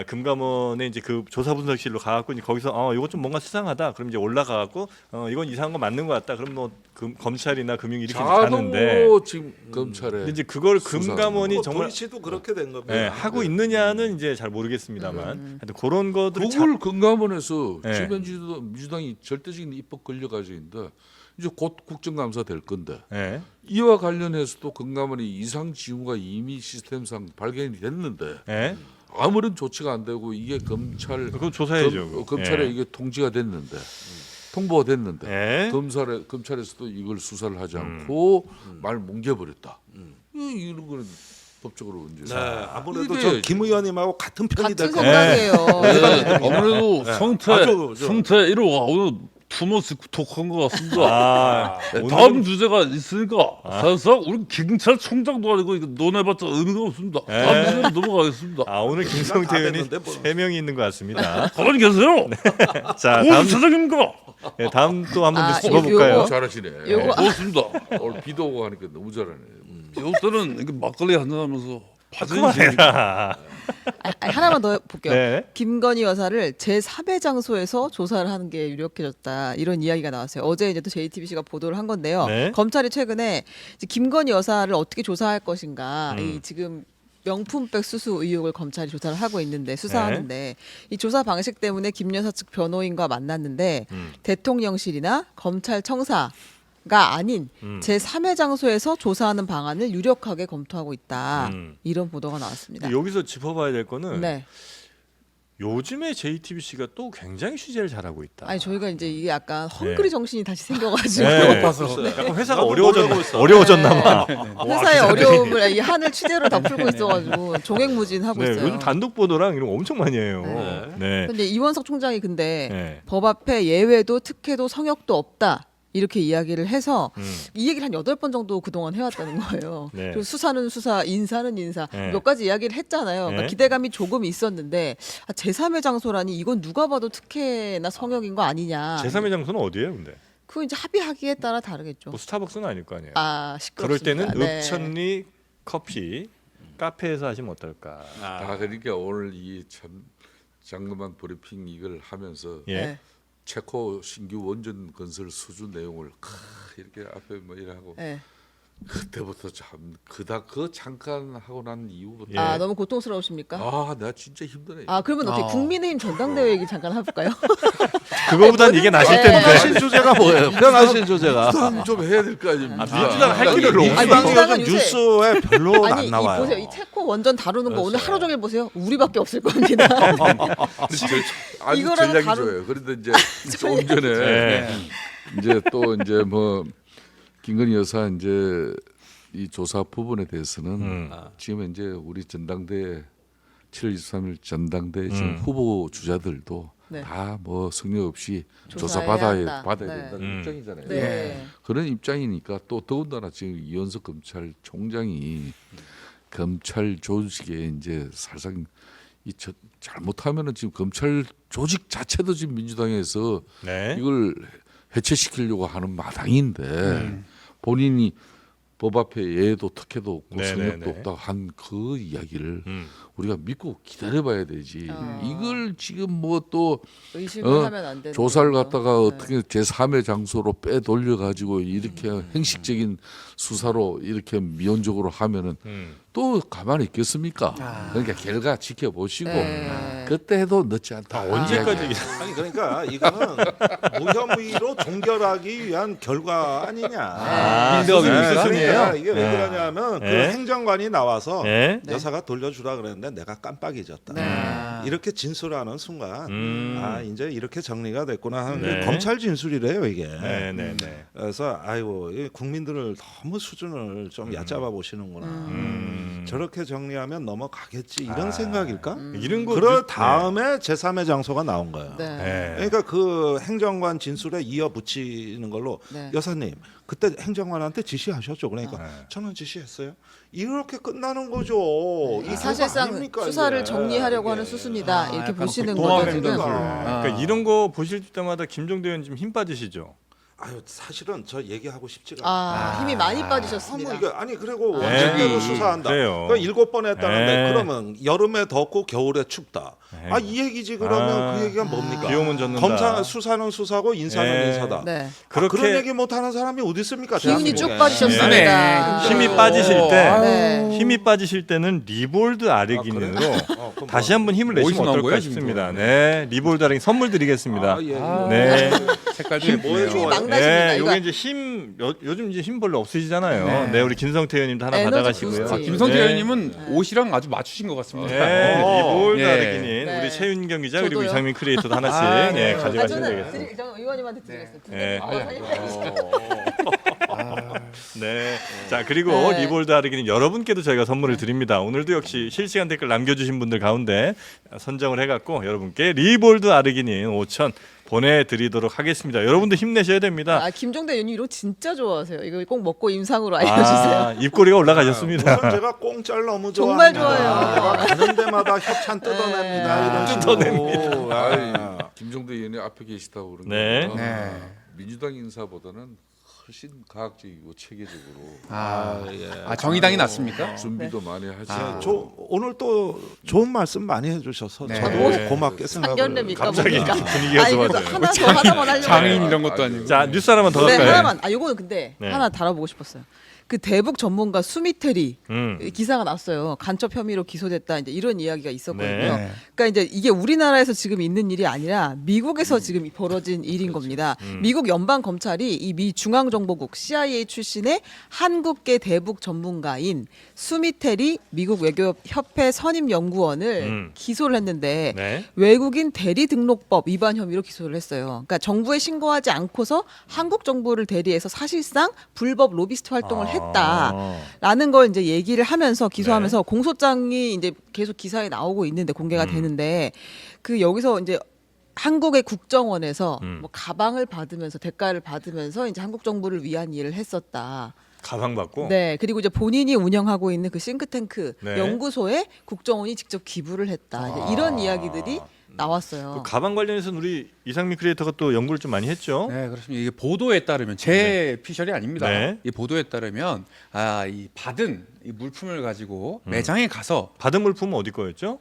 금감원에 이제 그 조사 분석실로 가갖고 이제 거기서 이거 좀 뭔가 수상하다. 그럼 이제 올라가갖고 이건 이상한 거 맞는 것 같다. 그럼 뭐 검찰이나 금융 이렇게 가는데 자동으로 지금 검찰에 근데 이제 그걸 수사하는 금감원이 뭐 정말 도이치도 그렇게 된 겁니다. 예, 하고 있느냐는 이제 잘 모르겠습니다만 하여튼 그런 것들을 그걸 금감원에서 네. 지금 민주당이 절대적인 입법 권력 가지고 있는데 이제 곧 국정감사 될 건데 예. 이와 관련해서도 금감원이 이상 징후가 이미 시스템상 발견이 됐는데 예. 아무런 조치가 안 되고 이게 검찰 그거 조사해야죠. 그거. 검찰에 예. 이게 통지가 됐는데 통보가 됐는데 예. 검찰에서도 이걸 수사를 하지 않고 말 뭉개버렸다. 이런 거는 법적으로 이제 네, 아무래도 이게 저 김 의원님하고 같은 편이 될 같은 겁니다. 생각이에요. 네, 아무래도 성태 아주 저- 성태 1호가 오늘 투머치 독한 것 같습니다. 아, 네, 오늘은- 다음 주제가 있으니까 사실상 우리 김찰총장도 아니고 이거 논해봤자 의미가 없습니다. 다음 주제로 넘어가겠습니다. 오늘 김성태 의원이 됐는데 뭐. 3명이 있는 것 같습니다. 가만히 계세요. 자, 다음 차장입니까? 다음 또 한번 아, 짚어볼까요? 오, 잘하시네. 요거- 고맙습니다. 오늘 비도 오고 하니까 너무 잘하네. 이때는 이렇게 막걸리 한잔하면서 파전이 그만해라. 하나만 더 볼게요. 네. 김건희 여사를 제3의 장소에서 조사를 하는 게 유력해졌다. 이런 이야기가 나왔어요. 어제 이제 또 JTBC가 보도를 한 건데요. 네. 검찰이 최근에 이제 김건희 여사를 어떻게 조사할 것인가. 이 지금 명품백 수수 의혹을 검찰이 조사를 하고 있는데 수사하는데 이 조사 방식 때문에 김 여사 측 변호인과 만났는데 대통령실이나 검찰청사가 아닌 제3의 장소에서 조사하는 방안을 유력하게 검토하고 있다. 이런 보도가 나왔습니다. 근데 여기서 짚어봐야 될 거는 네. 요즘에 JTBC가 또 굉장히 취재를 잘하고 있다. 아니 저희가 이제 이게 약간 헝그리 정신이 다시 생겨가지고 네. 약간 회사가 어려워졌나 봐. 회사의 어려움을 이 한을 취재로 다 풀고 있어가지고 종횡무진하고 네, 있어요. 요즘 단독 보도랑 이런 거 엄청 많이 해요. 네. 근데 이원석 총장이 근데 네. 법 앞에 예외도 특혜도 성역도 없다. 이렇게 이야기를 해서 이 얘기를 한 8번 정도 그동안 해왔다는 거예요. 네. 그리고 수사는 수사, 인사는 인사 네. 몇 가지 이야기를 했잖아요. 그러니까 네. 기대감이 조금 있었는데 제3의 장소라니 이건 누가 봐도 특혜나 성역인 거 아니냐. 제3의 장소는 어디예요, 근데? 그거 이제 합의하기에 따라 다르겠죠. 뭐 스타벅스는 아닐 거 아니에요. 아 그럴 시끄럽습니다. 때는 네. 읍천리 커피 카페에서 하시면 어떨까? 그러니까 오늘 이 참 장엄한 브리핑 이걸 하면서 예. 네. 체코 신규 원전 건설 수주 내용을 이렇게 앞에 뭐 이러고 네. 그때부터 참 그 잠깐 하고 난 이후부터 아 너무 고통스러우십니까? 내가 진짜 힘드네. 그러면 어떻게 국민의힘 전당대회 얘기 잠깐 해볼까요? 그거보단 이게 나실 텐데. 편하신 주제가 뭐예요? 편하신 주제가. 부담 좀 해야 될 거 아닙니까? 민주당 할 길을 너무 민주당이 민주당은 요즘 요새- 뉴스에 별로 아니 안 나와요. 보세요. 이 체코 원전 다루는 거 오늘 하루 종일 보세요. 우리밖에 없을 겁니다. 아주 이거랑 전략이 다른- 좋아요. 그런데 이제 조금 전에 네. 이제 또 이제 뭐 김건희 여사 이제 이 조사 부분에 대해서는 지금 이제 우리 전당대 7월 23일 전당대 지금 후보 주자들도 네. 다 뭐 성료 없이 조사 조사해야 받아야 한다. 받아야 네. 된다는 입장이잖아요. 네. 그런 입장이니까 또 더군다나 지금 이현석 검찰총장이 검찰 조직에 이제 사실상 잘못하면은 지금 검찰 조직 자체도 지금 민주당에서 네. 이걸 해체시키려고 하는 마당인데 본인이 법 앞에 예도 특혜도 없고 네네네. 성역도 없다고 한 그 이야기를 음. 우리가 믿고 기다려봐야 되지. 이걸 지금 뭐 또 의심을 하면 안 되는 조사를 거죠. 갖다가 어떻게 제3의 장소로 빼돌려 가지고 이렇게 행식적인 수사로 이렇게 미온적으로 하면은 또 가만히 있겠습니까? 그러니까 결과 지켜보시고 네. 그때 해도 늦지 않다. 언제까지 아니 그러니까 이거는 무혐의로 종결하기 위한 결과 아니냐. 빌드업이 수순이에요? 그러니까 이게 왜 네. 그러냐면 그 네. 행정관이 나와서 네. 여사가 돌려주라 그랬는데 내가 깜빡 잊었다. 네. 이렇게 진술하는 순간 아 이제 이렇게 정리가 됐구나 하는 네. 게 검찰 진술이래요 이게. 네, 네, 네. 그래서 아이고 이 국민들을 너무 수준을 좀 얕잡아 보시는구나. 저렇게 정리하면 넘어가겠지 이런 생각일까? 이런 거 그럴 다음에 제3의 장소가 나온 거예요. 네. 네. 그러니까 그 행정관 진술에 이어 붙이는 걸로 네. 여사님 그때 행정관한테 지시하셨죠. 그러니까 저는 지시했어요. 이렇게 끝나는 거죠. 이 결과 사실상 아닙니까, 수사를 이게. 정리하려고 하는 이게. 수순이다 이렇게 약간 보시는 도마 거죠 지금. vendor. 그러니까 이런 거 보실 때마다 김종대 의원 좀 힘 빠지시죠? 아유 사실은 저 얘기하고 싶지가 아, 힘이 많이 어머 빠지셨습니다. 이거 아니 그리고 네. 원칙대로 수사한다. 그래요. 그 7번 했다는데 네. 그러면 여름에 덥고 겨울에 춥다. 아 이 얘기지 그러면 그 얘기가 뭡니까? 비 오면 젖는다. 검사 수사는 수사고 인사는 네. 인사다. 네. 그렇게 그런 얘기 못하는 사람이 어디 있습니까? 기운이 대한민국에. 쭉 빠지셨습니다. 힘이 빠지실 때 네. 힘이 빠지실 때는 리볼드 아르기닌으로 그럼 다시 한번 힘을 내시면 어디서 나온 어떨까 거예요, 지금 싶습니다. 그거? 네, 리볼드 아르기닌 선물 드리겠습니다. 아, 예. 네. 색깔도 뭐에 예쁘네요. 좋아요? 망나십니다. 네, 이거 요게 이제 요즘 이제 힘 별로 없으시잖아요. 네, 우리 김성태 의원님도 하나 에너지 받아가시고요. 부스트. 김성태 네. 의원님은 옷이랑 아주 맞추신 것 같습니다. 네, 리볼드 예. 아르기닌 네. 우리 최윤경 기자 그리고 저도요. 이상민 크리에이터도 하나씩 아, 네. 예, 가져가시면 되겠습니다. 저 의원님한테 드리겠습니다. 네. 아, 네. 자, 그리고 네. 리볼드 아르기닌 여러분께도 저희가 선물을 드립니다. 오늘도 역시 실시간 댓글 남겨주신 분들 가운데 선정을 해갖고 여러분께 리볼드 아르기닌 5천 보내드리도록 하겠습니다. 여러분도 힘내셔야 됩니다. 아, 김종대 의원님 이거 진짜 좋아하세요. 이거 꼭 먹고 임상으로 알려주세요. 아, 입꼬리가 올라가셨습니다. 우선 제가 꽁짤 너무 정말 좋아합니다. 좋아요. 가는 데마다 협찬 뜯어냅니다. 네. 이런 식으로. 아. 김종대 의원이 앞에 계시다고 그러는 네. 거 네. 민주당 인사보다는 훨씬 과학적이고 체계적으로 아, 정의당이 낫습니까? 준비도 많이 하시고 오늘 또 좋은 말씀 많이 해주셔서 네. 저도 네. 고맙게 생각을 상견례입니까? 갑자기 뭡니까? 분위기가 아니, 그래도 좋아져요. 하나 더 하나만 하려고. 장애인 이런 것도 아니고. 자, 뉴스 하나만 더 네, 갈까요? 하나만. 아, 요거는 근데 네. 하나 다뤄보고 싶었어요. 그 대북 전문가 수미테리 기사가 났어요. 간첩 혐의로 기소됐다. 이제 이런 이야기가 있었거든요. 네. 그러니까 이제 이게 우리나라에서 지금 있는 일이 아니라 미국에서 지금 벌어진 일인 겁니다. 미국 연방 검찰이 이 미 중앙정보국 CIA 출신의 한국계 대북 전문가인 수미테리 미국 외교협회 선임 연구원을 기소를 했는데 네. 외국인 대리 등록법 위반 혐의로 기소를 했어요. 그러니까 정부에 신고하지 않고서 한국 정부를 대리해서 사실상 불법 로비스트 활동을 했다라는 걸 이제 얘기를 하면서 기소하면서 네. 공소장이 이제 계속 기사에 나오고 있는데 공개가 되는데 그 여기서 이제 한국의 국정원에서 뭐 가방을 받으면서 대가를 받으면서 이제 한국 정부를 위한 일을 했었다. 가방 받고. 네, 그리고 이제 본인이 운영하고 있는 그 싱크탱크 네. 연구소에 국정원이 직접 기부를 했다. 이제 이런 이야기들이 나왔어요. 그 가방 관련해서는 우리 이상민 크리에이터가 또 연구를 좀 많이 했죠. 네, 그렇습니다. 이게 보도에 따르면 제 피셜이 아닙니다. 네. 이 보도에 따르면 이 받은 이 물품을 가지고 매장에 가서 받은 물품은 어디 거였죠?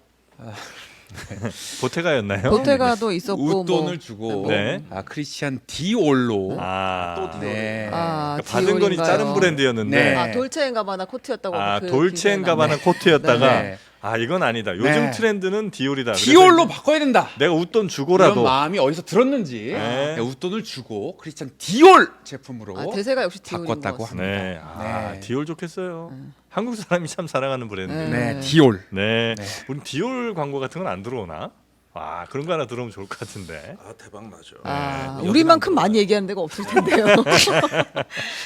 보테가였나요? 보테가도 있었고 웃돈을 뭐 주고 네. 크리스찬 디올로 아, 네. 그러니까 받은 건 디올인가요? 다른 브랜드였는데 네. 돌체앤가바나 코트였다고 아, 그 돌체앤가바나 기사에 코트였다가 네. 아, 이건 아니다. 요즘 네. 트렌드는 디올이다. 그래서 디올로 이제 바꿔야 된다. 내가 웃돈 이런 주고라도 마음이 어디서 들었는지 네. 웃돈을 주고 크리스찬 디올 제품으로 나왔어요. 대세가 역시 디올인 바꿨다고 것 같습니다. 네. 아, 네. 디올 좋겠어요. 한국 사람이 참 사랑하는 브랜드. 네. 네, 디올. 네. 네. 우리 디올 광고 같은 건 안 들어오나? 아, 그런 거 하나 들어오면 좋을 것 같은데. 아 대박 나죠. 아, 네. 우리만큼 많이 얘기하는 데가 없을 텐데요.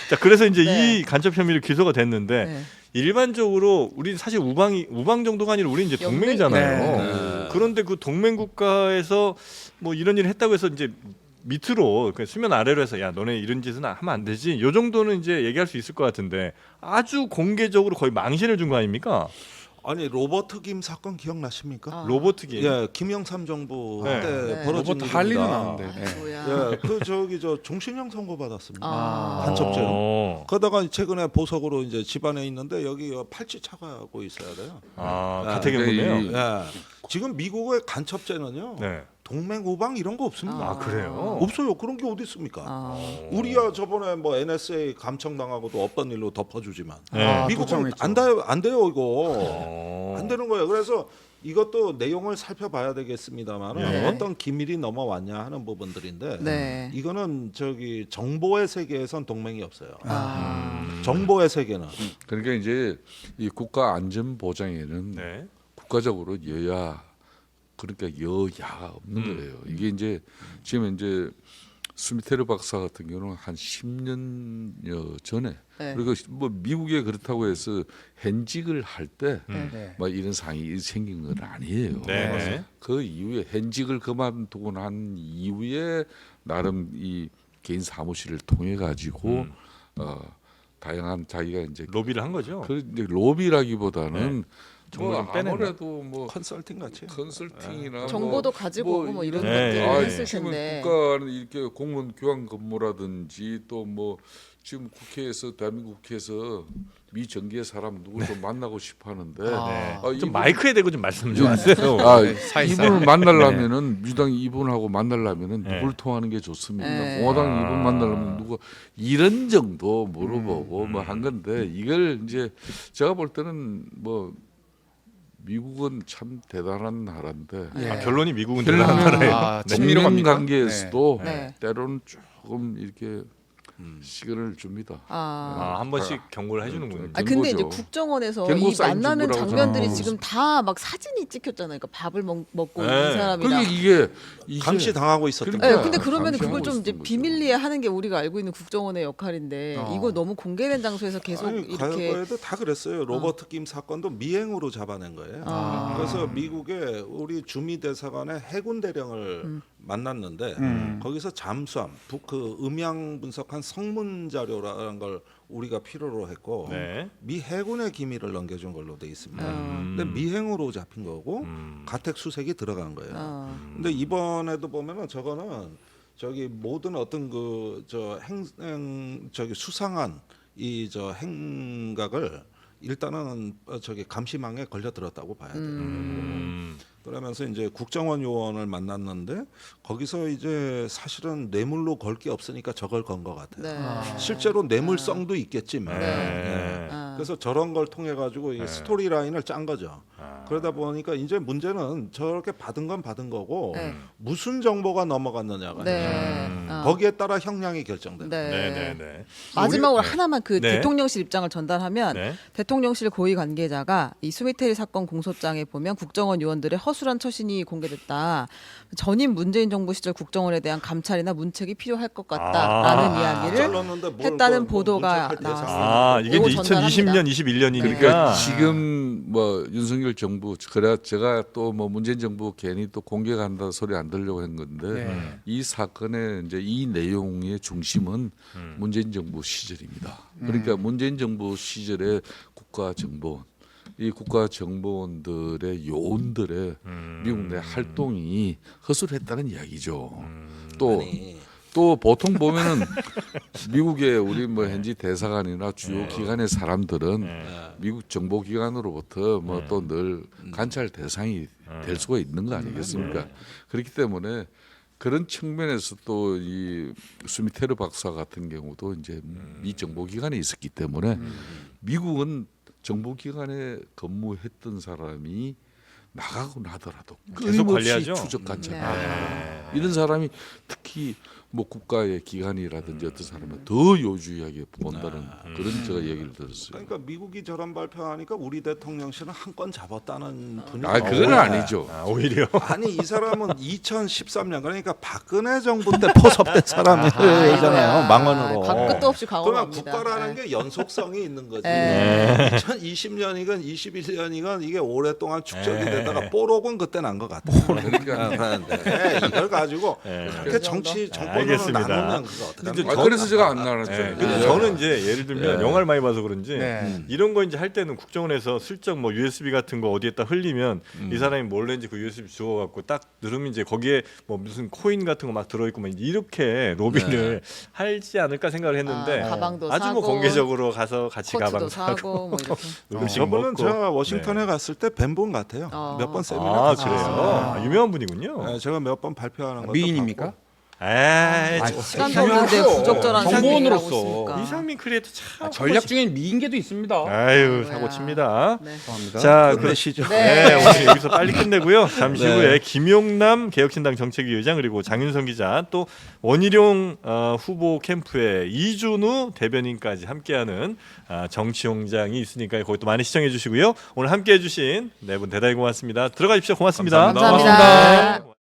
자, 그래서 이제 네. 이 간첩 혐의로 기소가 됐는데 네. 일반적으로 우리 사실 우방 정도가 아니라 우리 이제 동맹이잖아요. 네. 그런데 그 동맹 국가에서 뭐 이런 일을 했다고 해서 이제 밑으로 그 수면 아래로 해서 야 너네 이런 짓은 하면 안 되지. 요 정도는 이제 얘기할 수 있을 것 같은데 아주 공개적으로 거의 망신을 준 거 아닙니까? 아니 로버트 김 사건 기억나십니까? 아. 로버트기. 예, 김영삼 정부 네. 때 네. 벌어진 로버트 할리는 일입니다. 나오는데. 네. 아이고야. 예, 그 저기 저 종신형 선고 받았습니다. 아. 간첩죄로. 어. 그러다가 최근에 보석으로 이제 집안에 있는데 여기 팔찌 차가고 있어야 돼요. 아, 네. 가택연분이요. 예. 지금 미국의 간첩죄는요. 네. 동맹 우방 이런 거 없습니다. 아, 그래요? 없어요. 그런 게 어디 있습니까? 아. 우리야 저번에 뭐 NSA 감청당하고도 없던 일로 덮어주지만 네. 미국은 도청했죠. 안 돼요 이거. 어. 안 되는 거예요. 그래서 이것도 내용을 살펴봐야 되겠습니다만 네. 어떤 기밀이 넘어왔냐 하는 부분들인데 네. 이거는 저기 정보의 세계에선 동맹이 없어요. 아. 정보의 세계는 그러니까 이제 이 국가 안전 보장에는 네. 국가적으로 여야 그러니까 여야 없는 거예요. 이게 이제 지금 이제 스미테르 박사 같은 경우는 한 10년여 전에 네. 그리고 뭐 미국에 그렇다고 해서 현직을 할 때 막 네. 이런 상황이 생긴 건 아니에요. 네. 그 이후에 현직을 그만두고 난 이후에 나름 이 개인 사무실을 통해 가지고 다양한 자기가 이제 로비를 한 거죠. 그 이제 로비라기보다는 정보 뭐 좀 빼낸다. 아무래도 뭐 컨설팅 같이. 컨설팅이나 정보도 가지고 오고 뭐 이런 네. 것들을 아, 했을 지금 텐데. 국가는 이렇게 공무원 교환 근무라든지 또 뭐 지금 국회에서 대한민국 국회에서 미정계 사람 누구 좀 만나고 싶어 하는데 아. 좀 이분- 마이크에 대고 좀 말씀 좀 하세요. 아, 사이사이. 이분을 만나려면은 민주당 이분하고 만나려면은 네. 누굴 통하는 게 좋습니까? 네. 공화당 이분 만나려면 누가 이런 정도 물어보고 뭐 한 건데 이걸 이제 제가 볼 때는 뭐 미국은 참 대단한 나라인데 예. 아, 결론이 미국은 결론은- 대단한 나라예요. 아, 네. 친미로 동맹 갑니까? 관계에서도 네. 때로는 조금 이렇게 시간을 줍니다. 아, 한 번씩 경고를 해주는군요. 아 근데 이제 경고죠. 국정원에서 경고 이 사인 만나는 주부라고 장면들이 하잖아요. 지금 다 막 사진이 찍혔잖아요. 그러니까 밥을 먹고 네. 있는 사람이랑. 그게 이게 감시 당하고 있었던 그러니까 네, 거예요. 근데 그러면 그걸 감시하고 좀 이제 있었던 거죠. 비밀리에 하는 게 우리가 알고 있는 국정원의 역할인데 어. 이거 너무 공개된 장소에서 계속 아니, 이렇게 과거에도 다 그랬어요. 로버트 김 사건도 미행으로 잡아낸 거예요. 아. 그래서 미국의 우리 주미 대사관의 해군 대령을 만났는데 거기서 잠수함, 그 음향 분석한 성문 자료라는 걸 우리가 필요로 했고 네. 미 해군의 기밀을 넘겨준 걸로 돼 있습니다. 음. 근데 미행으로 잡힌 거고 가택 수색이 들어간 거예요. 근데 이번에도 보면은 저거는 저기 모든 어떤 그 저 저기 수상한 이 저 행각을 일단은 저기 감시망에 걸려들었다고 봐야 돼요. 그러면서 이제 국정원 요원을 만났는데 거기서 이제 사실은 뇌물로 걸 게 없으니까 저걸 건 것 같아요. 네. 실제로 뇌물성도 있겠지만 네. 예. 그래서 저런 걸 통해 가지고 이 스토리 라인을 짠 거죠. 그러다 보니까 이제 문제는 저렇게 받은 건 받은 거고 네. 무슨 정보가 넘어갔느냐가 네. 거기에 따라 형량이 결정된다. 네. 네, 네, 네. 마지막으로 우리- 하나만 그 네. 대통령실 입장을 전달하면 네. 대통령실 고위 관계자가 이 수미테리 사건 공소장에 보면 국정원 요원들의 허술한 처신이 공개됐다. 전임 문재인 정부 시절 국정원에 대한 감찰이나 문책이 필요할 것 같다라는 이야기를 잘랐는데 뭘 했다는 그 보도가 문책할 대상. 아, 이게 요거 이제 전달합니다. 2020년, 21년이니까. 그러니까 지금 뭐 윤석열 정부 그래 제가 또 뭐 문재인 정부 괜히 또 공개한다 소리 안 들려고 한 건데 네. 이 사건의 이제 이 내용의 중심은 문재인 정부 시절입니다. 그러니까 문재인 정부 시절의 국가정보원 이 국가정보원들의 요원들의 미국 내 활동이 허술했다는 이야기죠. 또 아니, 또 보통 보면은 미국의 우리 뭐 현지 대사관이나 주요 기관의 사람들은 미국 정보 기관으로부터 뭐 또 늘 관찰 대상이 될 수가 있는 거 아니겠습니까? 그렇기 때문에 그런 측면에서 또 이 스미테르 박사 같은 경우도 이제 미 정보기관에 있었기 때문에 미국은 정보기관에 근무했던 사람이 나가고 나더라도 계속 끊임없이 관리하죠. 추적 관찰. 네. 이런 사람이 특히 뭐 국가의 기관이라든지 어떤 사람은 더 요주하게 본다는 그런 제가 얘기를 들었어요. 그러니까 미국이 저런 발표하니까 우리 대통령실은 한 건 잡았다는 분위기. 아 그건 아니죠. 오히려 아니 이 사람은 2013년 그러니까 박근혜 정부 때 포섭된 사람이잖아요. 망언으로. 밥 끝도 없이 그러면 강화합니다. 국가라는 게 연속성이 있는 거지. 네. 2020년이건 21년이건 이게 오랫동안 축적이 되다가 뽀록은 그때 난 것 같아. 그러니까 그런데 이걸 가지고 그렇게 정치 정권으로 알겠습니다. 나누면 그거 어떻게 근데 합니까? 그래서 제가 안 나눴죠. 근데 저는 이제 예를 들면 영화를 많이 봐서 그런지 네. 이런 거 이제 할 때는 국정원에서 슬쩍 뭐 USB 같은 거 어디에다 흘리면 이 사람이 몰래인지 그 USB 주워 갖고 딱 누르면 이제 거기에 뭐 무슨 코인 같은 거 막 들어 있고 막 이렇게 로비를 하지 않을까 생각을 했는데 가방도 아주 뭐 사고, 공개적으로 가서 같이 코트도 가방 사고 사고 뭐 이렇게. 음식 저분은 먹고. 제가 워싱턴에 갔을 때 뵌 분 같아요. 몇 번 세미나 아 같이 그래요? 갔어요. 아, 유명한 분이군요. 네, 제가 몇 번 발표하는 것도 미인입니까? 봤고. 에이, 시간도 없는데 부적절한 정보원으로서 생각을 하고 있으니까. 이상민 크리에이터 참 전략 중엔 미인계도 있습니다. 아유 아이고야. 사고 칩니다. 네. 죄송합니다. 자, 끝내시죠. 네, 오늘 여기서 빨리 끝내고요. 잠시 네. 후에 김용남 개혁신당 정책위 의장 그리고 장윤성 기자 또 원희룡 후보 캠프의 이준우 대변인까지 함께하는 정치용장이 있으니까 거기 또 많이 시청해 주시고요. 오늘 함께해 주신 네 분 대단히 고맙습니다. 들어가십시오. 고맙습니다. 감사합니다.